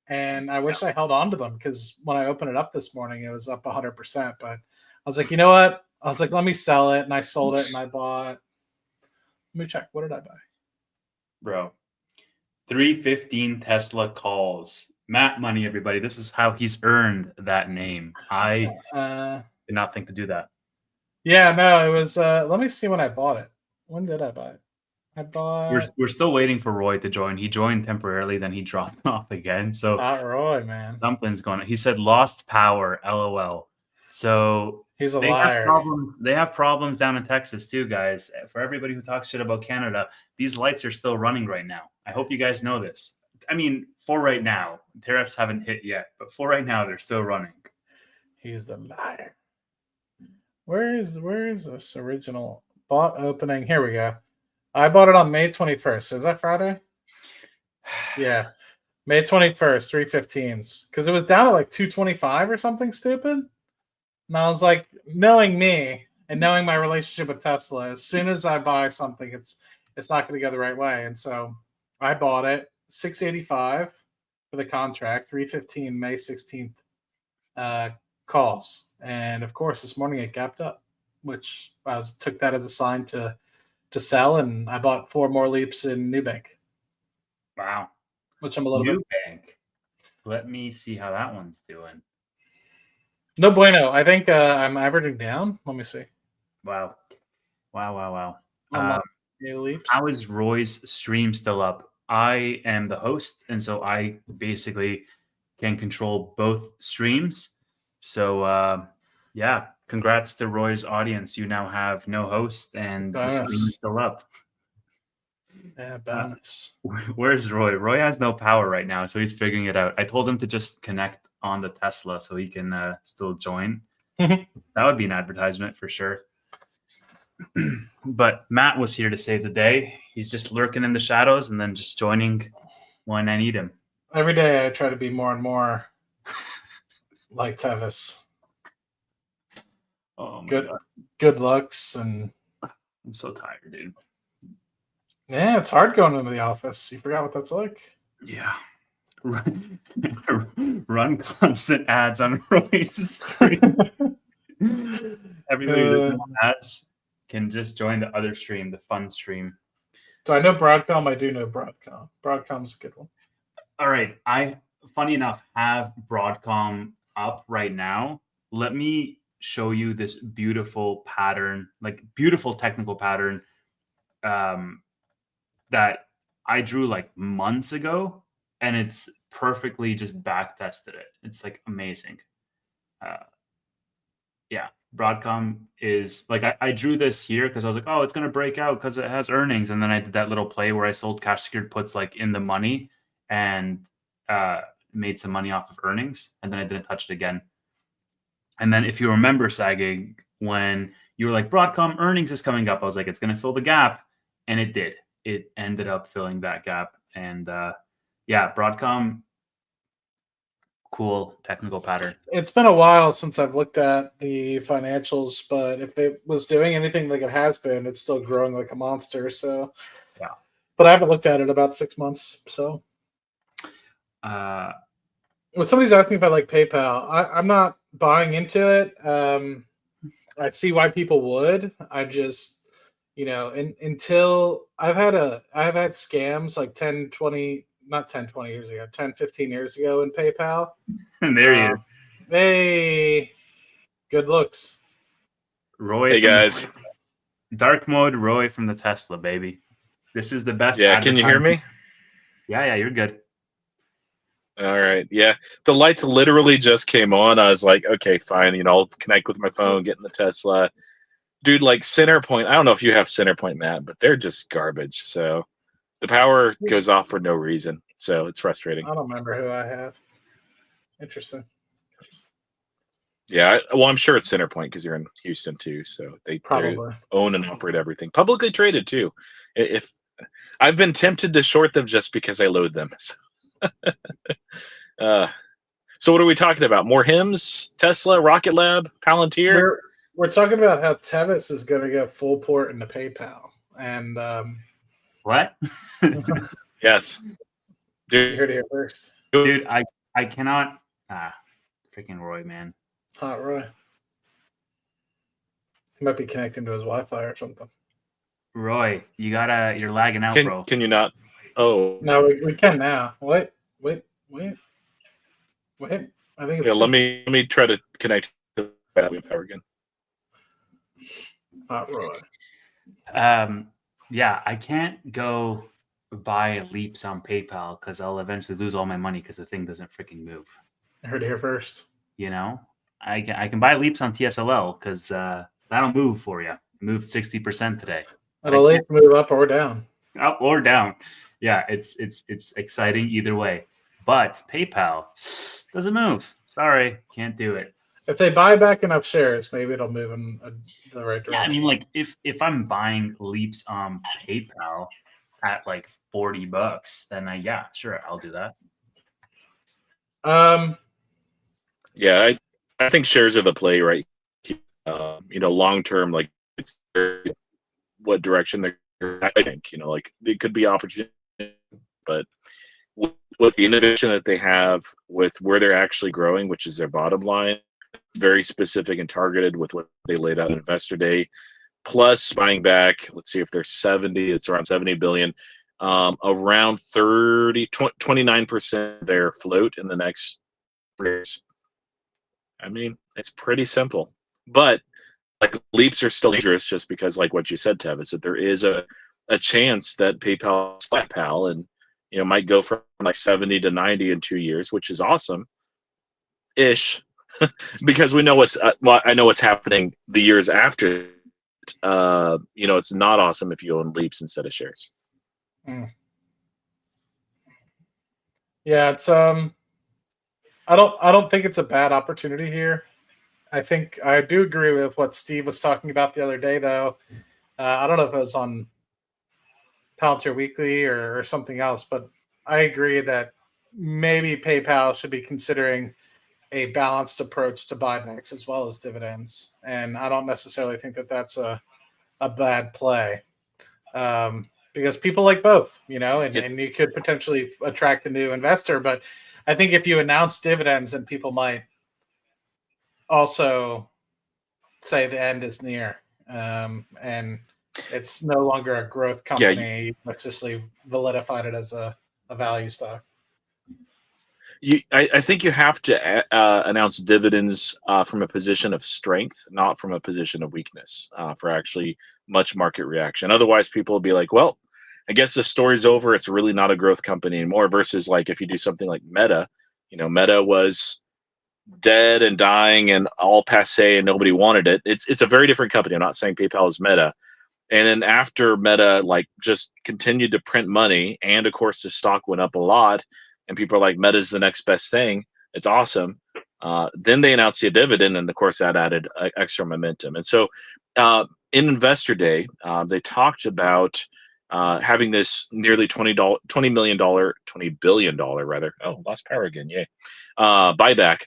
C: And I wish I held on to them because when I opened it up this morning, it was up 100%. But I was like, you know what? I was like, let me sell it. And I sold it and I bought, let me check. What did I buy?
A: Bro, 315 Tesla calls. Matt Money, everybody. This is how he's earned that name. I did not think to do that.
C: Yeah, no, it was, let me see when I bought it. When did I buy it? I bought.
A: We're still waiting for Roy to join. He joined temporarily, then he dropped off again. So
C: not Roy, man.
A: Something's going on. He said lost power, LOL. So
C: he's a liar.
A: They have problems down in Texas too, guys. For everybody who talks shit about Canada, these lights are still running right now. I hope you guys know this. I mean, for right now, tariffs haven't hit yet, but for right now, they're still running.
C: He's the liar. Where is this original bought opening? Here we go. I bought it on May 21st. Is that Friday? Yeah. May 21st, 315s. Because it was down at like 225 or something stupid. And I was like, knowing me and knowing my relationship with Tesla, as soon as I buy something, it's not going to go the right way. And so I bought it, 685 for the contract, 315 May 16th calls. And of course, this morning it gapped up, which I took that as a sign to sell, and I bought 4 more leaps in Nubank.
A: Wow.
C: Which I'm a little
A: Nubank. Let me see how that one's doing.
C: No bueno. I think I'm averaging down. Let me see.
A: Wow.
C: Leaps.
A: How is Roy's stream still up? I am the host, and so I basically can control both streams. So yeah. Congrats to Roy's audience. You now have no host and the screen is still up.
C: Yeah, bonus.
A: Where's Roy? Roy has no power right now, so he's figuring it out. I told him to just connect on the Tesla so he can still join. That would be an advertisement for sure. But Matt was here to save the day. He's just lurking in the shadows and then just joining when I need him.
C: Every day I try to be more and more like Tevis.
A: Oh my God.
C: Good looks, and
A: I'm so tired, dude.
C: Yeah, it's hard going into the office. You forgot what that's like.
A: Yeah. Run constant ads on Roy's screen. Everybody ads. can just join the other stream, the fun stream.
C: Do I know Broadcom? I do know Broadcom. Broadcom's a good one.
A: All right. I, funny enough, have Broadcom up right now. Let me show you this beautiful pattern, like beautiful technical pattern that I drew like months ago, and it's perfectly just back tested it. It's like amazing. Yeah, Broadcom is like, I drew this here because I was like, oh, it's going to break out because it has earnings. And then I did that little play where I sold cash secured puts like in the money and made some money off of earnings. And then I didn't touch it again. And then if you remember, Sagging, when you were like, Broadcom earnings is coming up, I was like, it's going to fill the gap. And it did. It ended up filling that gap. And yeah, Broadcom, cool technical pattern.
C: It's been a while since I've looked at the financials, but if it was doing anything like it has been, it's still growing like a monster. So,
A: yeah.
C: But I haven't looked at it about 6 months. So, when somebody's asking if I like PayPal, I'm not buying into it. I see why people would. I just, until I've had scams like 10, 20, not 10, 20 years ago, 10, 15 years ago in PayPal.
A: And there you go.
C: Hey, good looks.
A: Roy.
D: Hey, guys.
A: Dark mode Roy from the Tesla, baby. This is the best.
D: Yeah, can you hear me?
A: Yeah, you're good.
D: All right. Yeah, the lights literally just came on. I was like, okay, fine. I'll connect with my phone, get in the Tesla. Dude, like Centerpoint, I don't know if you have Centerpoint, Matt, but they're just garbage. So the power goes off for no reason. So it's frustrating.
C: I don't remember who I have. Interesting.
D: Yeah, well, I'm sure it's Centerpoint because you're in Houston too. So they own and operate everything. Publicly traded too. If I've been tempted to short them just because I load them. So what are we talking about? More hymns? Tesla, Rocket Lab, Palantir?
C: We're talking about how Tevis is going to get full port into PayPal. And
A: what?
D: Yes.
C: You heard it here first.
A: Dude, I cannot. Freaking Roy, man.
C: Hot Roy. He might be connecting to his Wi-Fi or something.
A: Roy, you're lagging out, bro.
D: Can you not? Oh.
C: No, we can now. Wait. I think it's
D: let me try to connect to the power again.
C: Hot Roy.
A: Yeah, I can't go buy leaps on PayPal because I'll eventually lose all my money because the thing doesn't freaking move.
C: I heard it here first.
A: I can buy leaps on TSLL because that'll move for you. It moved 60% today.
C: It'll at least move up or down.
A: Up or down. Yeah, it's exciting either way. But PayPal doesn't move. Sorry, can't do it.
C: If they buy back enough shares, maybe it'll move in the right direction.
A: Yeah, I mean, like if I'm buying leaps on PayPal at like $40, then sure, I'll do that.
D: Yeah, I think shares are the play, right? Long term, like it's what direction they're. I think like it could be opportunity, but with the innovation that they have, with where they're actually growing, which is their bottom line, very specific and targeted with what they laid out in Investor Day, plus buying back. Let's see if they're 70. It's around 70 billion. Around 29% of their float in the next years. I mean, it's pretty simple, but like leaps are still dangerous just because, like what you said, Tev, is that there is a chance that PayPal flat pal and might go from like 70 to 90 in 2 years, which is awesome ish because we know I know what's happening the years after. It's not awesome if you own leaps instead of shares.
C: Yeah, it's I don't think it's a bad opportunity here. I think I do agree with what Steve was talking about the other day, though. I don't know if it was on Palantir Wkly or something else, but I agree that maybe PayPal should be considering a balanced approach to buybacks as well as dividends. And I don't necessarily think that that's a bad play because people like both, and you could potentially attract a new investor. But I think if you announce dividends, then people might also say the end is near. and it's no longer a growth company. Let's just validified it as a value stock.
D: I think you have to announce dividends from a position of strength, not from a position of weakness, for actually much market reaction. Otherwise, people will be like, well, I guess the story's over. It's really not a growth company anymore. Versus like if you do something like Meta, Meta was dead and dying and all passe and nobody wanted it. It's a very different company. I'm not saying PayPal is Meta. And then after Meta like just continued to print money, and of course the stock went up a lot, and people are like, Meta's the next best thing. It's awesome. Then they announced a dividend, and of course that added extra momentum. And so in Investor Day, they talked about having this nearly $20 billion rather. Oh, lost power again. Yay. Buyback.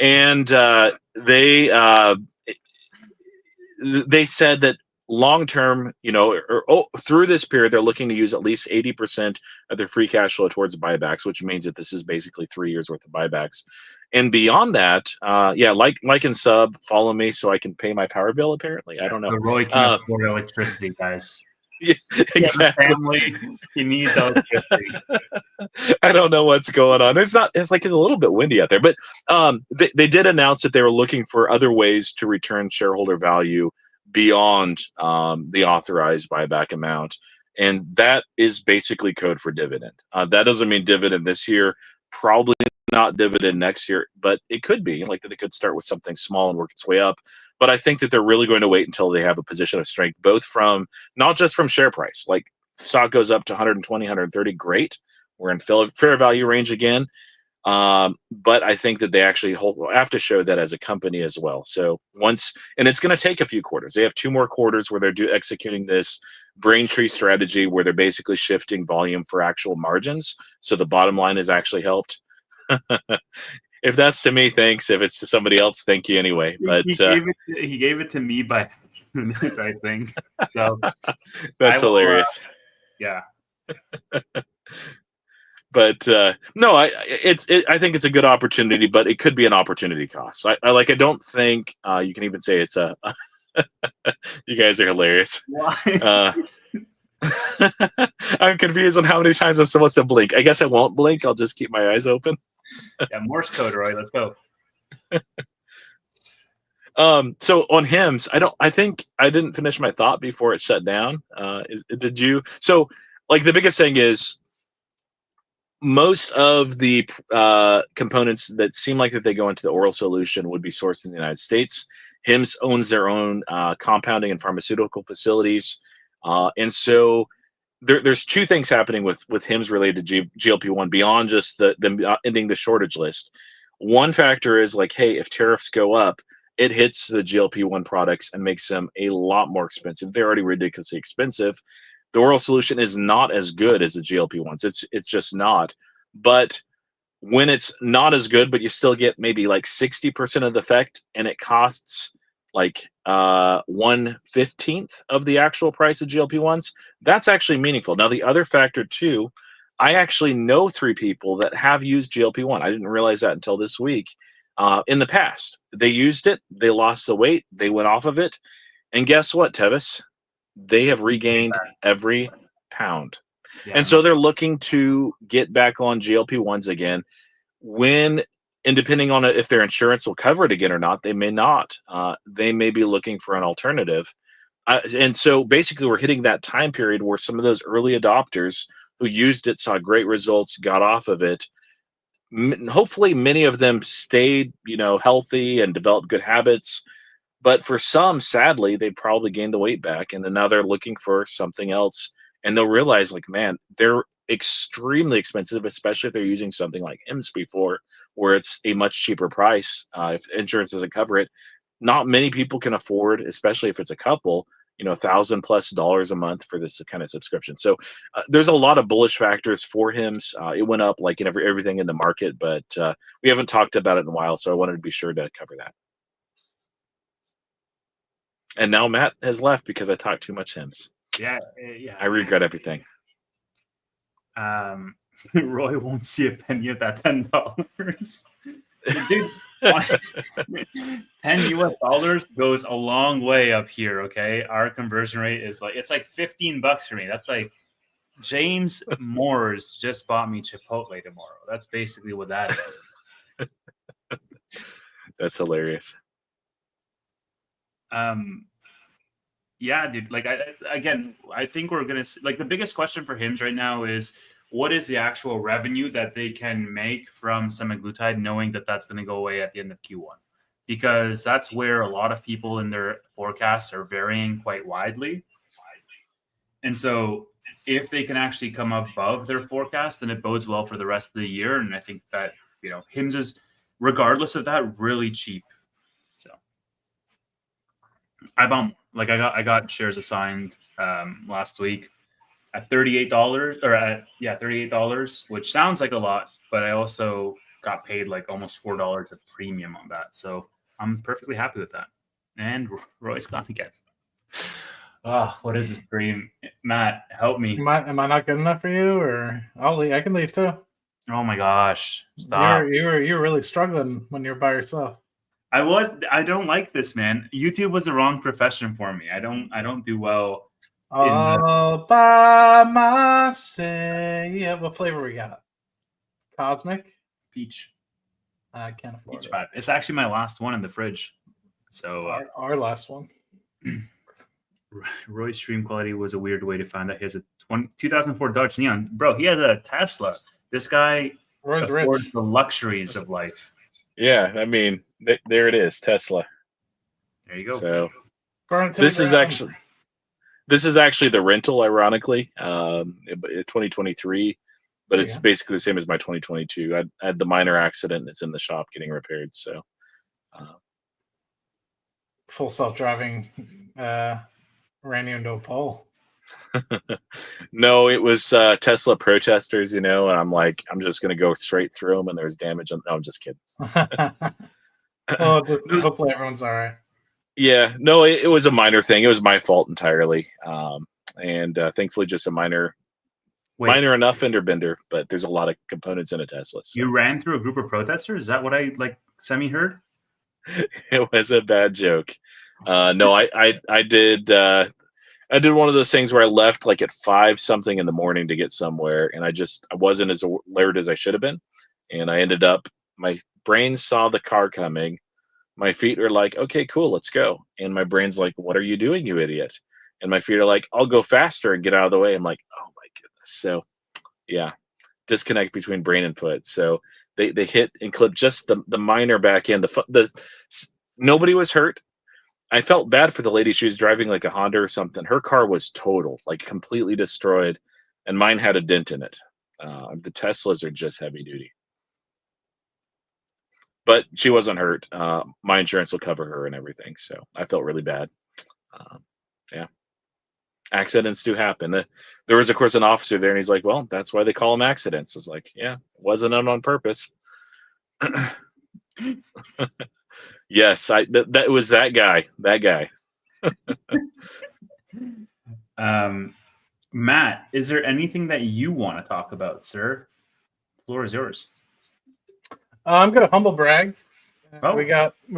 D: And they said that long term, through this period, they're looking to use at least 80% of their free cash flow towards buybacks, which means that this is basically 3 years worth of buybacks. And beyond that, like and sub, follow me so I can pay my power bill. Apparently, I don't know.
A: So Roy can afford electricity, guys.
D: Yeah, exactly.
A: Family, he needs electricity.
D: I don't know what's going on. It's a little bit windy out there, but they did announce that they were looking for other ways to return shareholder value beyond the authorized buyback amount. And that is basically code for dividend. That doesn't mean dividend this year, probably not dividend next year, but it could be like that. It could start with something small and work its way up. But I think that they're really going to wait until they have a position of strength, both from not just from share price, like stock goes up to 120, 130, great. We're in fair value range again. But I think that they actually have to show that as a company as well. So and it's going to take a few quarters. They have 2 more quarters where they're executing this Braintree strategy where they're basically shifting volume for actual margins. So the bottom line is actually helped. If that's to me, thanks. If it's to somebody else, thank you anyway. But
A: he gave it to me by accident, I think. So
D: that's hilarious.
A: Yeah.
D: But no, I think it's a good opportunity, but it could be an opportunity cost. I don't think you can even say it's a. You guys are hilarious.
A: Why?
D: I'm confused on how many times I'm supposed to blink. I guess I won't blink. I'll just keep my eyes open.
A: Yeah, Morse code, Roy. Let's go.
D: So on HIMS, I think I didn't finish my thought before it shut down. Did you? So like the biggest thing is most of the components that seem like that they go into the oral solution would be sourced in the United States. HIMS owns their own compounding and pharmaceutical facilities. And so there's 2 things happening with HIMS related to GLP-1 beyond just them ending the shortage list. One factor is like, hey, if tariffs go up, it hits the GLP-1 products and makes them a lot more expensive. They're already ridiculously expensive. The oral solution is not as good as the GLP-1s. It's just not. But when it's not as good, but you still get maybe like 60% of the effect, and it costs like 1/15 of the actual price of GLP-1s, that's actually meaningful. Now, the other factor too, I actually know 3 people that have used GLP-1. I didn't realize that until this week. In the past, they used it, they lost the weight, they went off of it, and guess what, Tevis? They have regained every pound.
A: Yeah,
D: and so they're looking to get back on GLP-1s again. And depending on if their insurance will cover it again or not, they may not. They may be looking for an alternative. And so basically we're hitting that time period where some of those early adopters who used it, saw great results, got off of it. Hopefully many of them stayed, healthy and developed good habits. But for some, sadly, they probably gained the weight back, and then now they're looking for something else. And they'll realize, like, man, they're extremely expensive, especially if they're using something like HIMS before, where it's a much cheaper price. If insurance doesn't cover it, not many people can afford, especially if it's a couple, $1,000+ a month for this kind of subscription. So there's a lot of bullish factors for HIMS. It went up like in everything in the market, but we haven't talked about it in a while, so I wanted to be sure to cover that. And now Matt has left because I talked too much HIMS.
A: Yeah.
D: I regret everything.
A: Roy won't see a penny of that $10. Dude, 10 US dollars goes a long way up here. Okay, our conversion rate is like it's like $15 for me. That's like James Moore's just bought me Chipotle tomorrow. That's basically what that is.
D: That's hilarious.
A: Yeah, dude. Like, I think we're gonna like the biggest question for Hims right now is what is the actual revenue that they can make from semaglutide, knowing that that's going to go away at the end of Q1, because that's where a lot of people in their forecasts are varying quite widely. And so, if they can actually come above their forecast, then it bodes well for the rest of the year. And I think that Hims is, regardless of that, really cheap. So I got shares assigned last week at $38 or at $38, which sounds like a lot, but I also got paid like almost $4 of premium on that. So I'm perfectly happy with that. And Roy's gone again. Oh, what is this dream? Matt, help me.
C: Am I not good enough for you, or I'll leave? I can leave too.
A: Oh my gosh. Stop.
C: You were really struggling when you're by yourself.
A: I don't like this, man. YouTube was the wrong profession for me. I don't do well.
C: All by myself. Yeah, what flavor we got? Cosmic?
A: Peach.
C: I can't afford
A: Peach
C: it.
A: vibe. It's actually my last one in the fridge. So
C: our last one.
A: Roy's stream quality was a weird way to find out he has a 2004 Dodge Neon. Bro, he has a Tesla. This guy
C: Roy's
A: affords
C: rich.
A: the luxuries of life.
D: Yeah, I mean, there it is, Tesla.
A: There you go.
D: So
C: This
D: is actually the rental, ironically, 2023, but it's basically the same as my 2022. I had the minor accident, and it's in the shop getting repaired. So
C: full self-driving ran you into a pole.
D: No, it was Tesla protesters, and I'm like, I'm just going to go straight through them, and there's damage. No, I'm just kidding.
C: Well, hopefully everyone's all right.
D: Yeah, no, it was a minor thing. It was my fault entirely, and thankfully just a minor enough fender bender. But there's a lot of components in a Tesla. So.
A: You ran through a group of protesters? Is that what I semi heard?
D: It was a bad joke. No, I did. I did one of those things where I left like at 5 something in the morning to get somewhere, and I wasn't as alert as I should have been, and I ended up. My brain saw the car coming. My feet are like, okay, cool, let's go. And my brain's like, what are you doing, you idiot? And my feet are like, I'll go faster and get out of the way. I'm like, oh my goodness. So yeah, disconnect between brain and foot. So they hit and clipped just the minor back end. Nobody was hurt. I felt bad for the lady. She was driving like a Honda or something. Her car was totaled, like completely destroyed. And mine had a dent in it. The Teslas are just heavy duty. But she wasn't hurt. My insurance will cover her and everything. So I felt really bad. Yeah. Accidents do happen. There was, of course, an officer there, and he's like, well, that's why they call them accidents. It's like, yeah, it wasn't on purpose. Yes, that was that guy. That guy.
A: Matt, is there anything that you want to talk about, sir? The floor is yours.
C: I'm gonna humble brag.
A: Oh.
C: We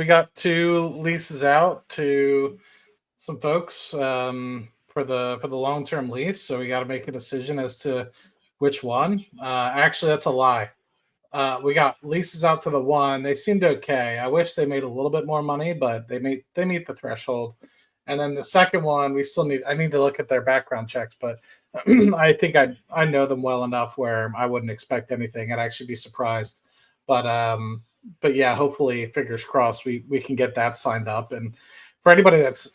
C: got 2 leases out to some folks for the long-term lease, so we got to make a decision as to which one. Actually, that's a lie. We got leases out to the one. They seemed okay. I wish they made a little bit more money, but they meet the threshold. And then the second one, I need to look at their background checks, but I think I know them well enough where I wouldn't expect anything. I'd actually be surprised. But yeah, hopefully, fingers crossed, we can get that signed up. And for anybody that's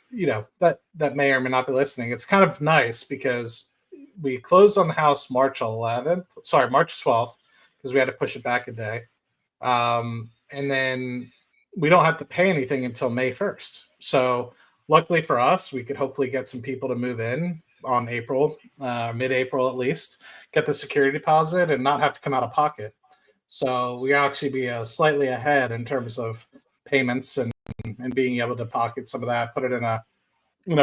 C: that may or may not be listening, it's kind of nice because we closed on the house March 12th, because we had to push it back a day. And then we don't have to pay anything until May 1st. So luckily for us, we could hopefully get some people to move in on mid-April at least, get the security deposit and not have to come out of pocket. So we actually be slightly ahead in terms of payments and being able to pocket some of that, put it in a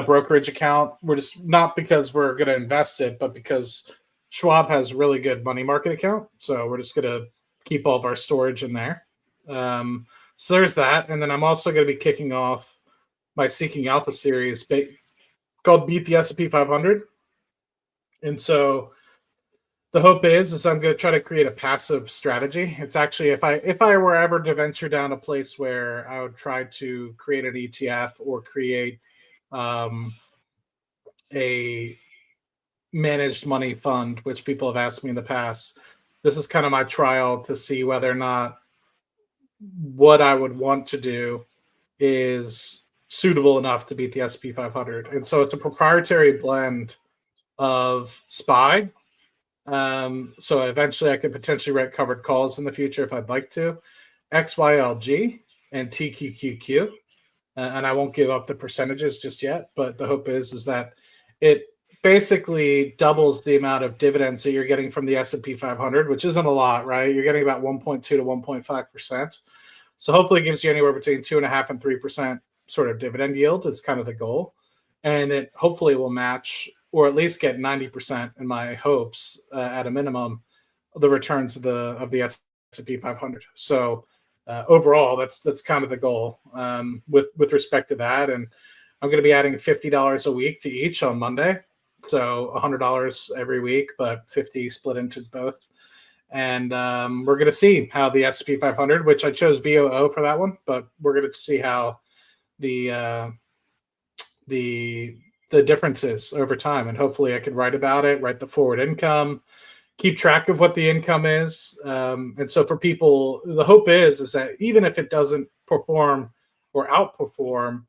C: brokerage account. We're just not because we're going to invest it, but because Schwab has really good money market account. So we're just going to keep all of our storage in there. So there's that. And then I'm also going to be kicking off my Seeking Alpha series called Beat the S&P 500. And so the hope is I'm going to try to create a passive strategy. It's actually, if I were ever to venture down a place where I would try to create an ETF or create a managed money fund, which people have asked me in the past, this is kind of my trial to see whether or not what I would want to do is suitable enough to beat the S&P 500. And so it's a proprietary blend of SPY. So eventually I could potentially write covered calls in the future if I'd like to, XYLG and TQQQ. And I won't give up the percentages just yet, but the hope is that it basically doubles the amount of dividends that you're getting from the S&P 500, which isn't a lot, right? You're getting about 1.2 to 1.5%. So hopefully it gives you anywhere between 2.5% and 3% sort of dividend yield is kind of the goal. And it hopefully will match or at least get 90% in my hopes at a minimum the returns of the S&P 500. So overall, that's kind of the goal with respect to that. And I'm going to be adding $50 a week to each on Monday. So $100 every week, but 50 split into both. And we're going to see how the S&P 500, which I chose VOO for that one, but we're going to see how the differences over time. And hopefully I could write about it, write the forward income, keep track of what the income is. And so for people, the hope is that even if it doesn't perform or outperform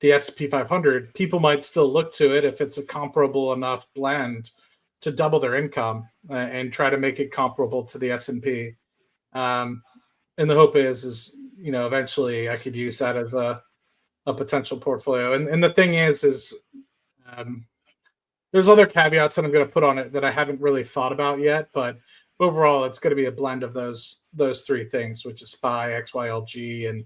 C: the S&P 500, people might still look to it if it's a comparable enough blend to double their income and try to make it comparable to the S&P. And the hope is eventually I could use that as a potential portfolio. And the thing is there's other caveats that I'm going to put on it that I haven't really thought about yet, but overall it's going to be a blend of those three things, which is SPY, XYLG,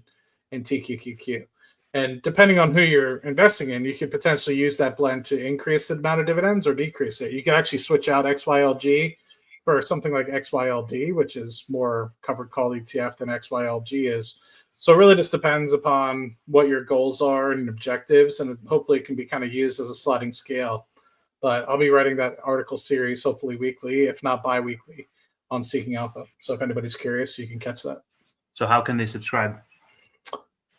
C: and TQQQ. And depending on who you're investing in, you could potentially use that blend to increase the amount of dividends or decrease it. You can actually switch out XYLG for something like XYLD, which is more covered call ETF than XYLG is. So it really just depends upon what your goals are and objectives, and hopefully it can be kind of used as a sliding scale. But I'll be writing that article series hopefully weekly, if not bi-weekly, on Seeking Alpha. So if anybody's curious, you can catch that.
A: So how can they subscribe?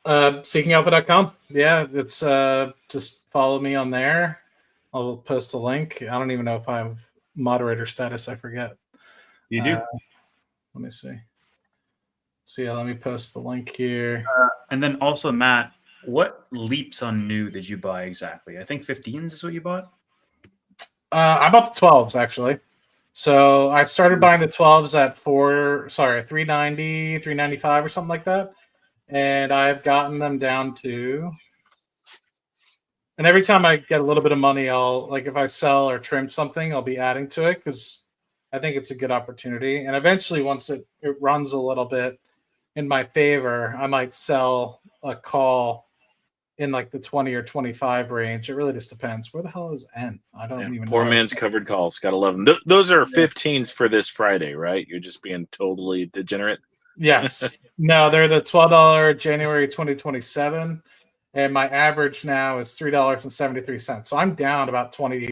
C: SeekingAlpha.com. Yeah, it's just follow me on there. I'll post a link. I don't even know if I have moderator status. I forget.
A: You do.
C: Let me see. So yeah, let me post the link here.
A: And then also, Matt, what leaps on new did you buy exactly? I think 15s is what you bought.
C: I bought the 12s actually. So I started buying the 12s at 390, 395 or something like that. And I've gotten them down to, and every time I get a little bit of money, I'll, like, if I sell or trim something, I'll be adding to it because I think it's a good opportunity. And eventually, once it runs a little bit in my favor, I might sell a call in like the 20 or 25 range. It really just depends. Where the hell is N? I don't even know.
D: Poor man's covered calls. Got 11. Those are 15s for this Friday, right? You're just being totally degenerate.
C: Yes. No, they're the $12 January 2027. And my average now is $3.73. So I'm down about 22%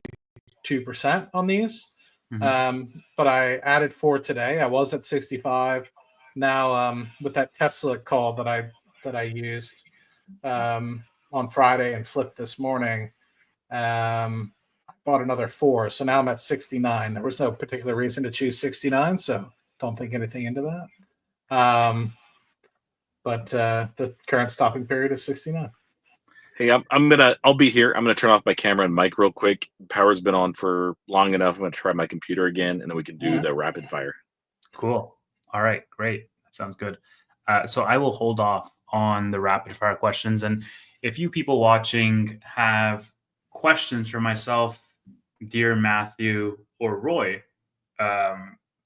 C: on these.
A: Mm-hmm.
C: But I added 4 today. I was at 65. Now with that Tesla call that I used on Friday and flipped this morning, I bought another 4. So now I'm at 69. There was no particular reason to choose 69, so don't think anything into that. But the current stopping period is 69.
D: Hey, I'll be here. I'm gonna turn off my camera and mic real quick. Power's been on for long enough. I'm gonna try my computer again, and then we can do the rapid fire.
A: Cool. All right, great. That sounds good. So I will hold off on the rapid fire questions. And if you people watching have questions for myself, dear Matthew, or Roy,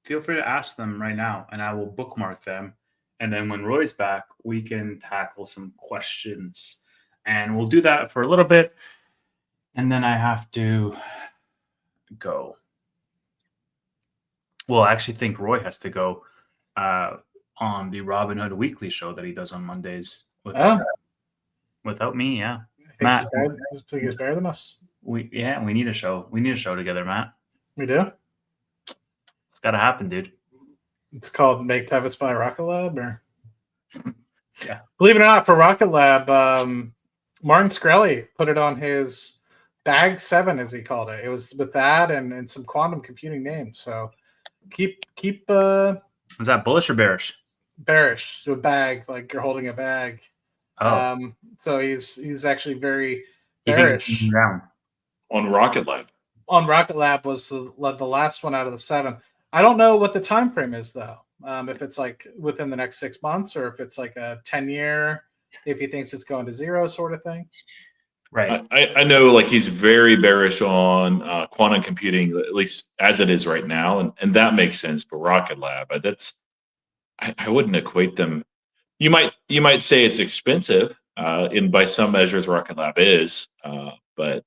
A: feel free to ask them right now, and I will bookmark them. And then when Roy's back, we can tackle some questions. And we'll do that for a little bit. And then I have to go. Well, I actually think Roy has to go on the Robinhood Weekly show that he does on Mondays without me. Yeah, Matt,
C: He thinks he's better than us.
A: we need a show. We need a show together, Matt.
C: We do.
A: It's got to happen, dude.
C: It's called Make Tevis by Rocket Lab, or
A: Yeah.
C: Believe it or not, for Rocket Lab, Martin Shkreli put it on his Bag 7, as he called it. It was with that and some quantum computing names. So keep
A: Is that bullish or bearish?
C: bearish to a bag, like you're holding a bag.
A: Oh,
C: So he's actually very
A: he thinks
C: bearish.
A: it's down.
B: On Rocket Lab.
C: On Rocket Lab was the last one out of the 7. I don't know what the time frame is though. If it's like within the next 6 months, or if it's like a 10-year, if he thinks it's going to zero sort of thing.
A: Right.
B: I know, like, he's very bearish on quantum computing, at least as it is right now, and that makes sense for Rocket Lab. But that's I wouldn't equate them. You might say it's expensive, in by some measures, Rocket Lab is, but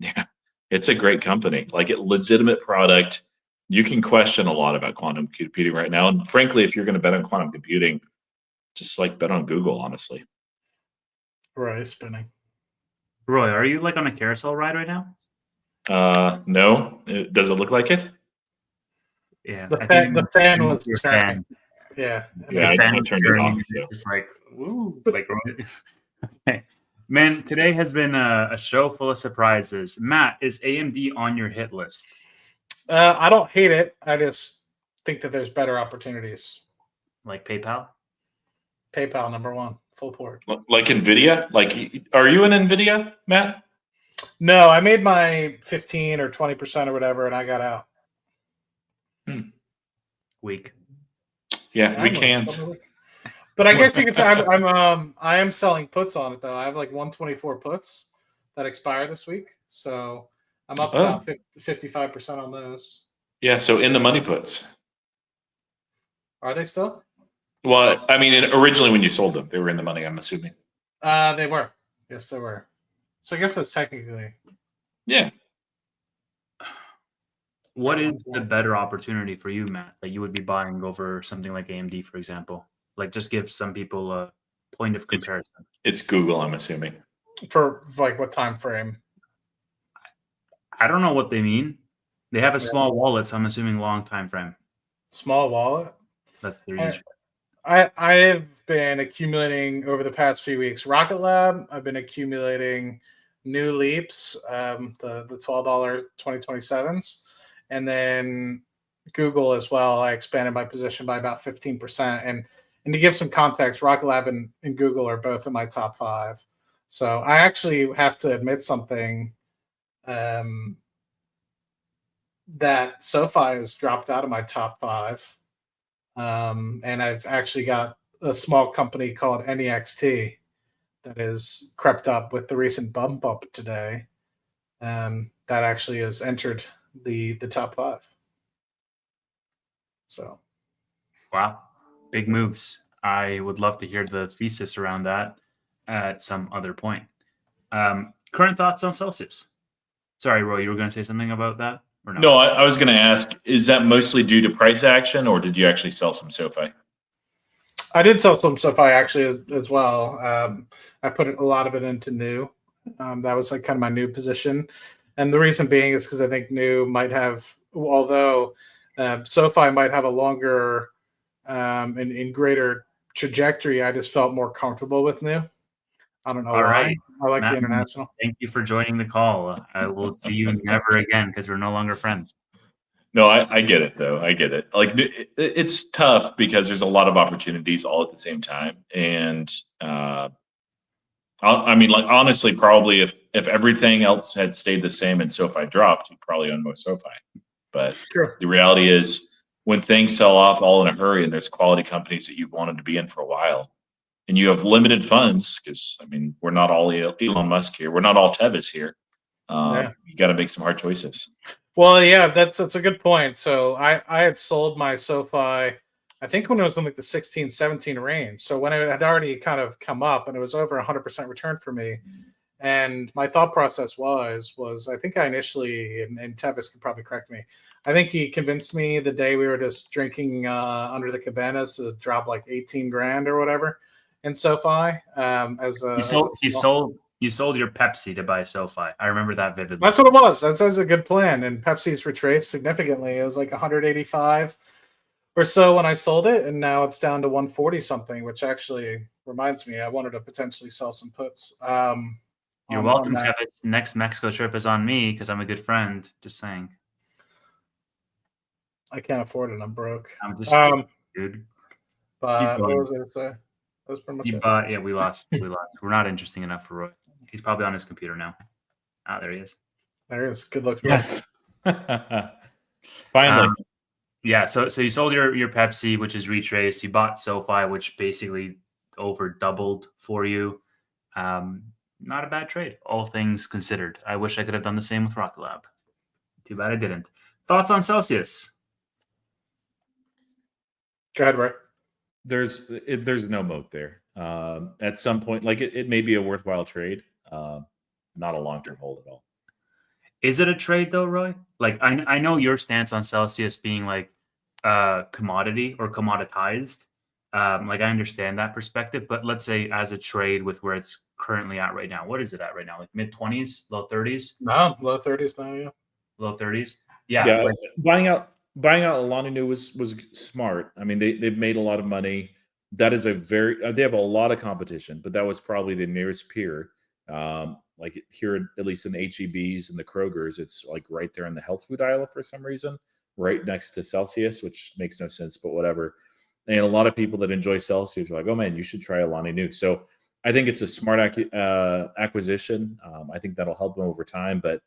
B: yeah, it's a great company, like a legitimate product. You can question a lot about quantum computing right now, and frankly, if you're going to bet on quantum computing, just like bet on Google, honestly.
C: Right, spinning.
A: Roy, are you like on a carousel ride right now?
B: No, does it look like it?
A: Yeah.
C: The fan was
A: your
C: turning.
A: fan.
C: Yeah.
B: Yeah, I turned it off. So.
A: Just like, woo, like. Okay. Man, today has been a show full of surprises. Matt, is AMD on your hit list?
C: I don't hate it. I just think that there's better opportunities.
A: Like PayPal?
C: PayPal #1, full port.
B: Like NVIDIA? Like, are you in NVIDIA, Matt?
C: No, I made my 15 or 20% or whatever, and I got out.
A: Weak.
B: Yeah, we can't.
C: But I guess you could say I am selling puts on it though. I have like 124 puts that expire this week, so I'm up about 55% on those.
B: Yeah, so in the money puts.
C: Are they still?
B: Well, I mean, originally when you sold them, they were in the money, I'm assuming.
C: They were. Yes, they were. So I guess that's technically.
B: Yeah.
A: What is the better opportunity for you, Matt, that you would be buying over something like AMD, for example? Like, just give some people a point of comparison.
B: It's Google, I'm assuming.
C: For like what time frame?
A: I don't know what they mean. They have a small wallet, so I'm assuming long time frame.
C: Small wallet?
A: That's their user.
C: I have been accumulating over the past few weeks. Rocket Lab, I've been accumulating new leaps, the $12 2027s, and then Google as well. I expanded my position by about 15%. And to give some context, Rocket Lab and Google are both in my top 5. So I actually have to admit something, that SoFi has dropped out of my top 5. And I've actually got a small company called NEXT that has crept up with the recent bump up today. That actually has entered the top 5. So,
A: wow, big moves. I would love to hear the thesis around that at some other point. Current thoughts on Celsius? Sorry, Roy, you were going to say something about that? Or
B: No, I was going to ask, is that mostly due to price action, or did you actually sell some SoFi?
C: I did sell some SoFi actually as well. I put a lot of it into new. That was like kind of my new position. And the reason being is because I think new might have, although SoFi might have a longer and greater trajectory, I just felt more comfortable with new. I don't know why.
A: Right.
C: I like
A: Matt,
C: the international.
A: Thank you for joining the call. I will see you never again because we're no longer friends.
B: No, I get it, though. I get it. Like, it's tough because there's a lot of opportunities all at the same time. And I mean, like, honestly, probably if everything else had stayed the same and SoFi dropped, you'd probably own more SoFi. But the reality is, when things sell off all in a hurry and there's quality companies that you've wanted to be in for a while, and you have limited funds, because, I mean, we're not all Elon Musk here. We're not all Tevis here. You got to make some hard choices.
C: Well, yeah, that's a good point. So I had sold my SoFi, I think when it was in like the 16, 17 range. So when it had already kind of come up and it was over 100% return for me, And my thought process was I think I initially, and Tevis could probably correct me, I think he convinced me the day we were just drinking under the cabanas to drop like 18 grand or whatever in SoFi.
A: You sold your Pepsi to buy SoFi. I remember that vividly.
C: That's what it was. That was a good plan. And Pepsi's retraced significantly. It was like 185 or so when I sold it, and now it's down to 140 something, which actually reminds me I wanted to potentially sell some puts.
A: You're welcome, Kevin. Next Mexico trip is on me because I'm a good friend. Just saying.
C: I can't afford it. I'm broke.
A: I'm just dude.
C: But what was I going to say? That was pretty much it.
A: Yeah, we lost. We're not interesting enough for Roy. He's probably on his computer now. There he is.
C: There he is. Good luck.
B: Yes. Finally.
A: Yeah. So you sold your Pepsi, which is retraced. You bought SoFi, which basically over doubled for you. Not a bad trade, all things considered. I wish I could have done the same with Rocket Lab. Too bad I didn't. Thoughts on Celsius?
C: Go ahead, Ray.
B: There's no moat there. At some point, like it may be a worthwhile trade, not a long-term hold at all.
A: Is it a trade though, Roy? Like I know your stance on Celsius being like commodity or commoditized. Like I understand that perspective, but let's say as a trade with where it's currently at right now, what is it at right now? Like mid-20s, low 30s?
C: No, low 30s now, yeah.
A: Low 30s? Yeah.
B: Like, buying out Alani Nu was smart. I mean, they've made a lot of money. That is they have a lot of competition, but that was probably the nearest peer. Like here, at least in the HEBs and the Krogers, it's like right there in the health food aisle for some reason, right next to Celsius, which makes no sense, but whatever. And a lot of people that enjoy Celsius are like, oh man, you should try Alani Nu. So I think it's a smart acquisition. I think that'll help them over time, but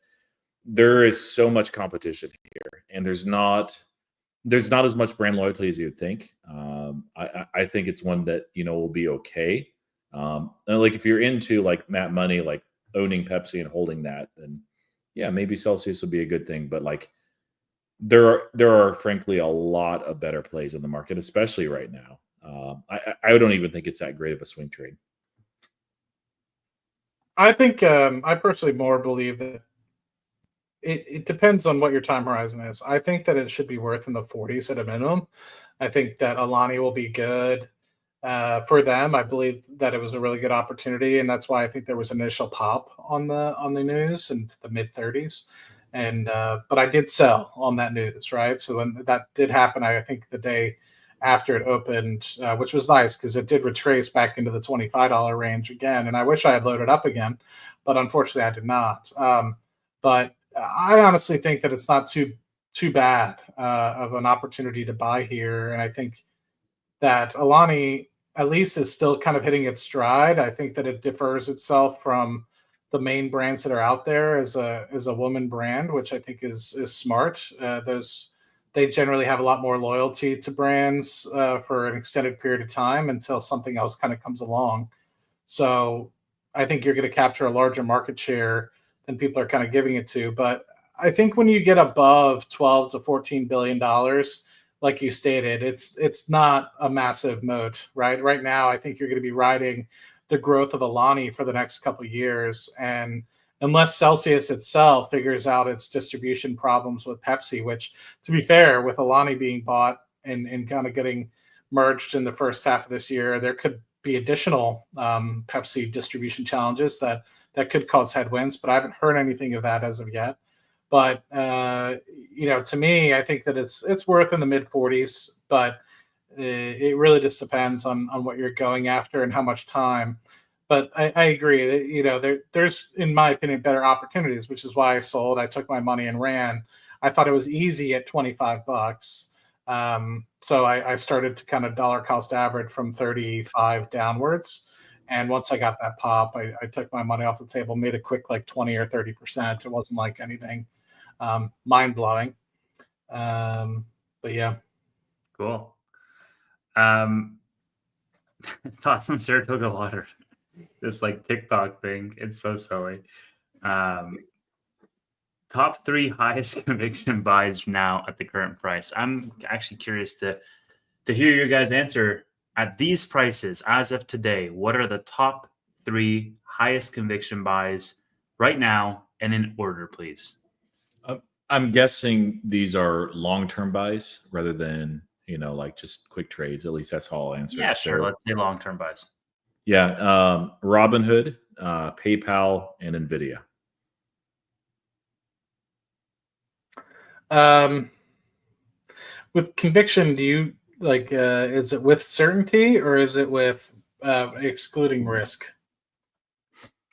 B: there is so much competition here, and there's not as much brand loyalty as you would think. I think it's one that will be okay. And like if you're into like Matt Money, like owning Pepsi and holding that, then yeah, maybe Celsius will be a good thing. But like there are frankly a lot of better plays in the market, especially right now. I don't even think it's that great of a swing trade.
C: I think I personally more believe that it depends on what your time horizon is. I think that it should be worth in the 40s at a minimum. I think that Alani will be good for them. I believe that it was a really good opportunity, and that's why I think there was initial pop on the news in the mid 30s. And but I did sell on that news, right? So when that did happen, I think the day after it opened, which was nice because it did retrace back into the $25 range again. And I wish I had loaded up again, but unfortunately I did not. But I honestly think that it's not too bad of an opportunity to buy here. And I think that Alani at least is still kind of hitting its stride. I think that it differs itself from the main brands that are out there as a woman brand, which I think is smart. They generally have a lot more loyalty to brands for an extended period of time until something else kind of comes along. So I think you're going to capture a larger market share than people are kind of giving it to. But I think when you get above $12 to $14 billion, like you stated, it's not a massive moat, right? Right now, I think you're going to be riding the growth of Alani for the next couple of years. And unless Celsius itself figures out its distribution problems with Pepsi, which, to be fair, with Alani being bought and kind of getting merged in the first half of this year, there could be additional Pepsi distribution challenges that could cause headwinds, but I haven't heard anything of that as of yet. But to me, I think that it's worth in the mid 40s, but it really just depends on what you're going after and how much time. But I agree that, there's, in my opinion, better opportunities, which is why I sold. I took my money and ran. I thought it was easy at $25. So I started to kind of dollar cost average from 35 downwards. And once I got that pop, I took my money off the table, made a quick like 20 or 30%. It wasn't like anything mind blowing. But yeah.
A: Cool. Thoughts on Saratoga water? This like TikTok thing. It's so silly. Top 3 highest conviction buys now at the current price. I'm actually curious to hear your guys' answer at these prices as of today. What are the top 3 highest conviction buys right now and in order, please.
B: I'm guessing these are long-term buys rather than, like just quick trades. At least that's how I'll answer
A: Yeah,
B: it.
A: sure.
B: So,
A: Let's say long-term buys.
B: yeah, Robinhood, PayPal, and Nvidia.
C: With conviction, do you like? Is it with certainty or is it with excluding risk?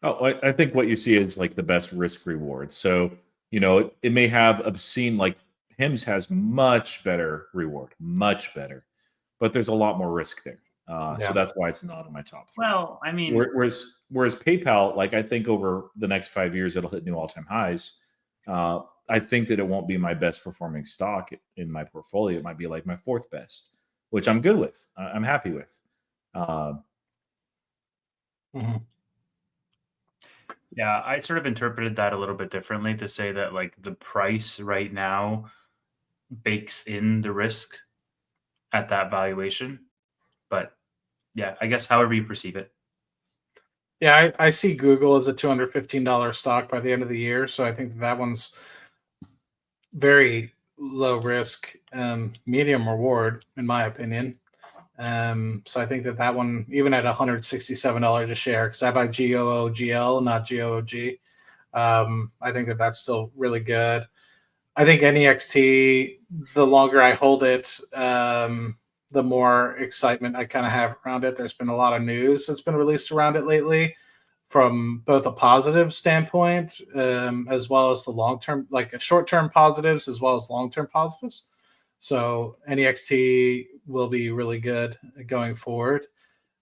B: Oh, I think what you see is like the best risk reward. So, it may have obscene, like Hims has much better reward, much better, but there's a lot more risk there. So
C: Yeah.
B: that's why it's not in my top 3.
A: Well, I mean,
B: Whereas PayPal, like I think over the next 5 years, it'll hit new all-time highs. I think that it won't be my best performing stock in my portfolio. It might be like my 4th best, which I'm good with. I'm happy with.
C: Mhm.
A: yeah, I sort of interpreted that a little bit differently to say that like the price right now bakes in the risk at that valuation. But yeah, I guess however you perceive it.
C: Yeah, I see Google as a $215 stock by the end of the year, so I think that one's very low risk, medium reward, in my opinion. So I think that one, even at $167 a share, because I buy GOOGL, not GOOG, I think that that's still really good. I think NEXT, the longer I hold it, the more excitement I kind of have around it. There's been a lot of news that's been released around it lately from both a positive standpoint, as well as the long-term, like short-term positives, as well as long-term positives. So NEXT will be really good going forward.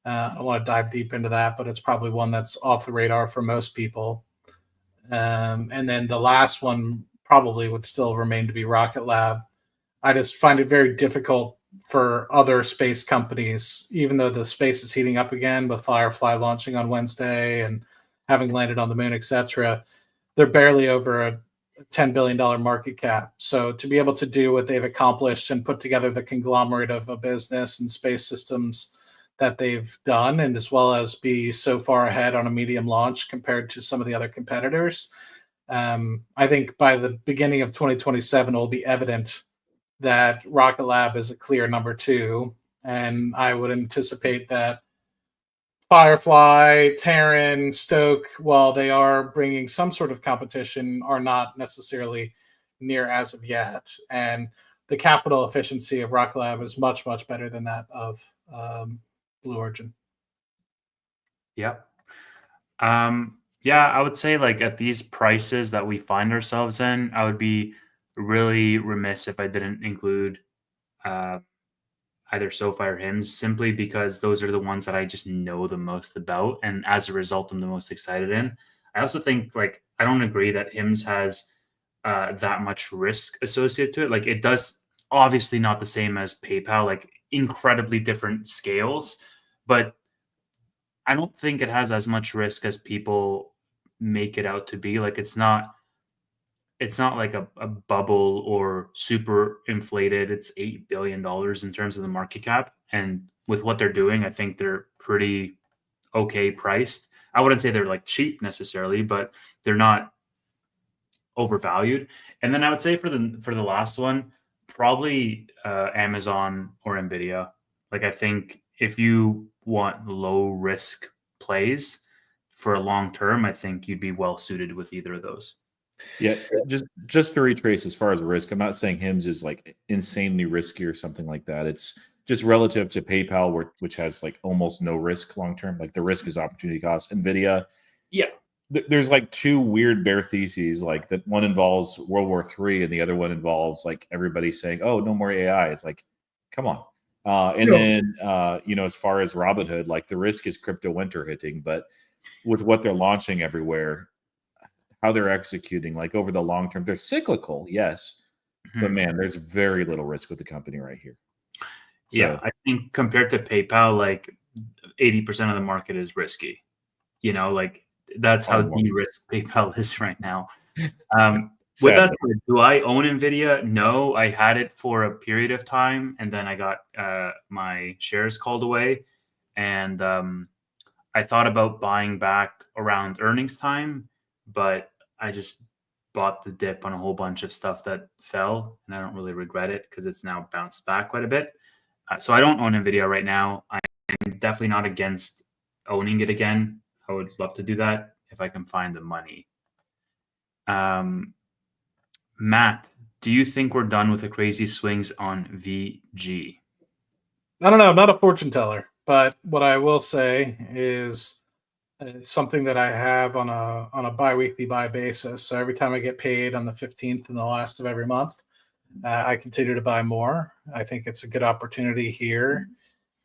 C: I don't want to dive deep into that, but it's probably one that's off the radar for most people. And then the last one probably would still remain to be Rocket Lab. I just find it very difficult for other space companies, even though the space is heating up again with Firefly launching on Wednesday and having landed on the moon, etc. They're barely over a $10 billion market cap. So to be able to do what they've accomplished and put together the conglomerate of a business and space systems that they've done, and as well as be so far ahead on a medium launch compared to some of the other competitors, I think by the beginning of 2027, it will be evident that Rocket Lab is a clear number 2. And I would anticipate that Firefly, Terran, Stoke, while they are bringing some sort of competition, are not necessarily near as of yet. And the capital efficiency of Rocket Lab is much, much better than that of Blue Origin.
A: Yep. Yeah, I would say like at these prices that we find ourselves in, I would be really remiss if I didn't include either SoFi or Hims, simply because those are the ones that I just know the most about, and as a result, I'm the most excited in. I also think like I don't agree that Hims has that much risk associated to it. Like it does, obviously not the same as PayPal, like incredibly different scales, but I don't think it has as much risk as people make it out to be. Like it's not like a bubble or super inflated. It's $8 billion in terms of the market cap. And with what they're doing, I think they're pretty okay priced. I wouldn't say they're like cheap necessarily, but they're not overvalued. And then I would say for the last one, probably Amazon or Nvidia. Like I think if you want low risk plays for a long term, I think you'd be well suited with either of those.
B: Yeah, just to retrace as far as risk, I'm not saying Hims is like insanely risky or something like that. It's just relative to PayPal, which has like almost no risk long term. Like the risk is opportunity cost. Nvidia,
A: Yeah.
B: there's like 2 weird bear theses. Like that one involves World War III, and the other one involves like everybody saying, "Oh, no more AI." It's like, come on. And then as far as Robinhood, like the risk is crypto winter hitting, but with what they're launching everywhere, how they're executing, like over the long term, they're cyclical, yes, but man, there's very little risk with the company right here.
A: Yeah, I think compared to PayPal, like 80% of the market is risky. Like that's how de-risked PayPal is right now. With that said, do I own Nvidia? No, I had it for a period of time, and then I got my shares called away, and I I thought about buying back around earnings time, but I just bought the dip on a whole bunch of stuff that fell, and I don't really regret it because it's now bounced back quite a bit. So I don't own Nvidia right now. I'm definitely not against owning it again. I would love to do that if I can find the money. Matt, do you think we're done with the crazy swings on VG?
C: I don't know. I'm not a fortune teller, but what I will say is something that I have on a biweekly buy basis. So every time I get paid on the 15th and the last of every month, I continue to buy more. I think it's a good opportunity here.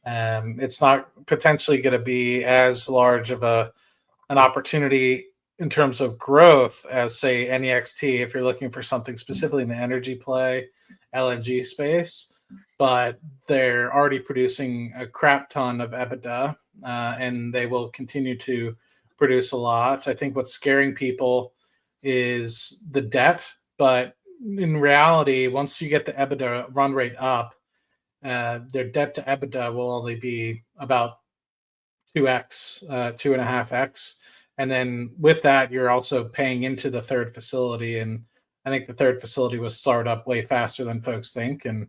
C: It's not potentially going to be as large of an opportunity in terms of growth as, say, NEXT, if you're looking for something specifically in the energy play, LNG space. But they're already producing a crap ton of EBITDA, and they will continue to produce a lot. I think what's scaring people is the debt, but in reality, once you get the EBITDA run rate up, their debt to EBITDA will only be about 2x, 2.5x. And then with that, you're also paying into the third facility. And I think the third facility will start up way faster than folks think, and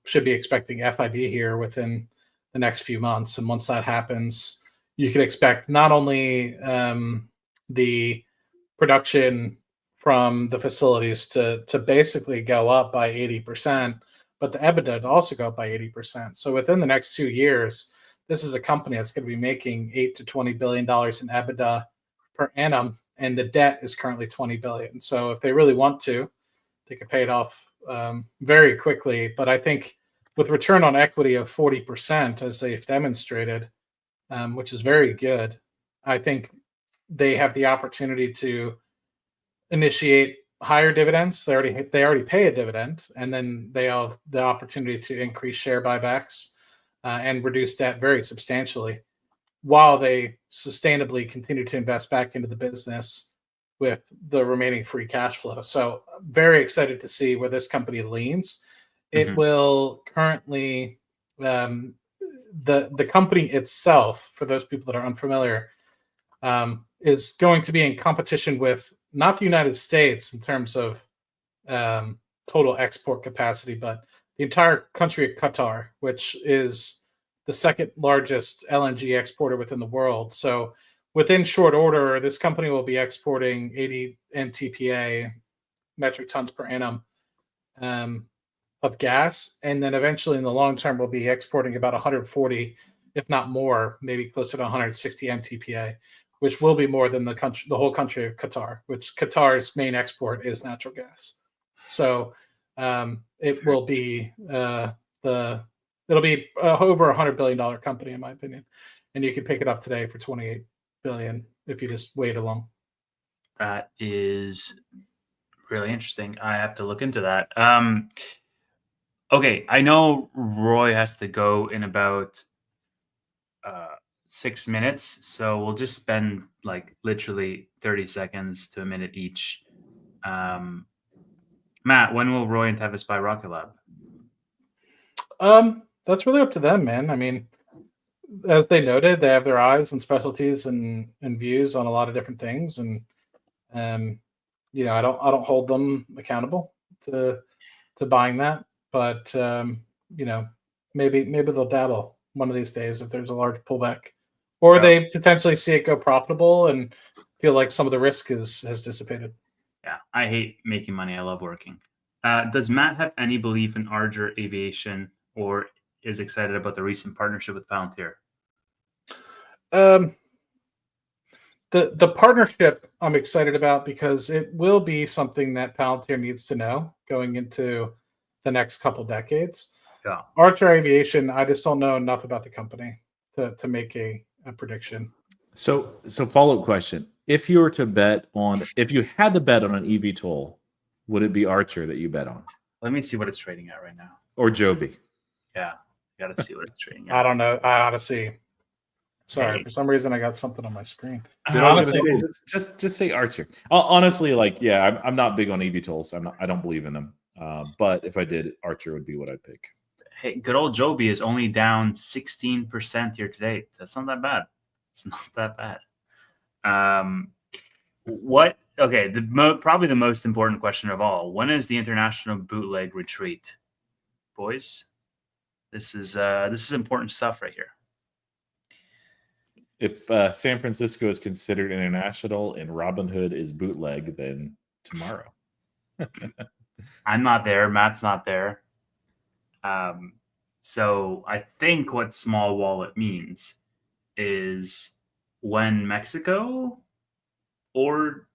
C: should be expecting FID here within the next few months. And once that happens, you can expect not only the production from the facilities to basically go up by 80%, but the EBITDA to also go up by 80%. So within the next 2 years, this is a company that's going to be making $8 to $20 billion in EBITDA per annum, and the debt is currently $20 billion. So if they really want to, they could pay it off very quickly. But I think with return on equity of 40%, as they've demonstrated, which is very good, I think they have the opportunity to initiate higher dividends. They already pay a dividend, and then they have the opportunity to increase share buybacks and reduce debt very substantially, while they sustainably continue to invest back into the business with the remaining free cash flow. So very excited to see where this company leans. It will currently, the company itself, for those people that are unfamiliar, is going to be in competition with not the United States in terms of total export capacity, but the entire country of Qatar, which is the second largest LNG exporter within the world. So within short order, this company will be exporting 80 MTPA, metric tons per annum, of gas. And then eventually in the long term, we'll be exporting about 140, if not more, maybe closer to 160 MTPA, which will be more than the whole country of Qatar, which Qatar's main export is natural gas. So it will be it'll be over $100 billion company, in my opinion. And you can pick it up today for 28 billion if you just wait along.
A: That is really interesting. I have to look into that. Okay, I know Roy has to go in about 6 minutes, so we'll just spend like literally 30 seconds to a minute each. Matt, when will Roy and Tevis buy Rocket Lab?
C: That's really up to them, man. I mean, as they noted, they have their eyes and specialties and views on a lot of different things, and you know, I don't hold them accountable to buying that, but you know, maybe they'll dabble one of these days if there's a large pullback, or they potentially see it go profitable and feel like some of the risk has dissipated.
A: Yeah, I hate making money. I love working. Does Matt have any belief in Archer Aviation, or is excited about the recent partnership with Palantir?
C: The partnership I'm excited about because it will be something that Palantir needs to know going into the next couple decades.
B: Yeah.
C: Archer Aviation, I just don't know enough about the company to make a prediction.
B: So follow-up question. If you were to bet on, if you had to bet on an eVTOL, would it be Archer that you bet on?
A: Let me see what it's trading at right now.
B: Or Joby?
A: Yeah, got to see what it's trading at.
C: I don't know. I ought to see. Sorry, for some reason I got something on my screen.
B: Dude, honestly, just say Archer. Honestly, like, yeah, I'm not big on eVTOLs. I don't believe in them. But if I did, Archer would be what I'd pick.
A: Hey, good old Joby is only down 16% year to date. That's not that bad. It's not that bad. What? Okay, probably the most important question of all. When is the international bootleg retreat, boys? This is important stuff right here.
B: If San Francisco is considered international and Robinhood is bootleg, then tomorrow.
A: I'm not there. Matt's not there. So I think what small wallet means is when Mexico or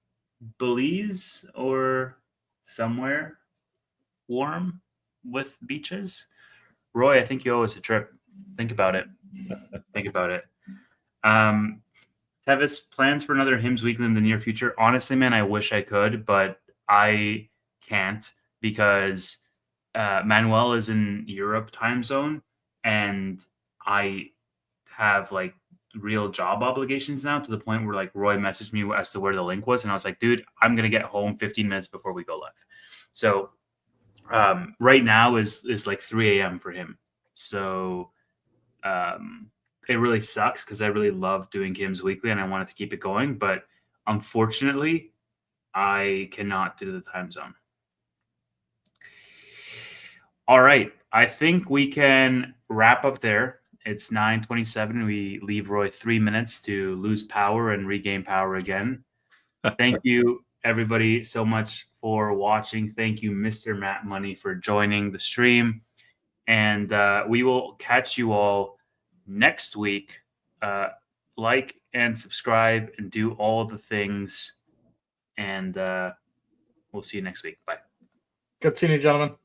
A: Belize or somewhere warm with beaches. Roy, I think you owe us a trip. Think about it. Think about it. Tevis, plans for another Hymns Weekly in the near future? Honestly, man, I wish I could, but I can't because Manuel is in Europe time zone, and I have like real job obligations now to the point where like Roy messaged me as to where the link was, and I was like, dude, I'm gonna get home 15 minutes before we go live. So right now is like 3 a.m. for him. So it really sucks because I really love doing Hymns Weekly and I wanted to keep it going, but unfortunately, I cannot do the time zone. All right, I think we can wrap up there. It's 9:27. We leave Roy 3 minutes to lose power and regain power again. Thank you, everybody, so much for watching. Thank you, Mr. Matt Money, for joining the stream. And we will catch you all next week. Like and subscribe and do all the things. And we'll see you next week. Bye.
C: Good seeing you, gentlemen.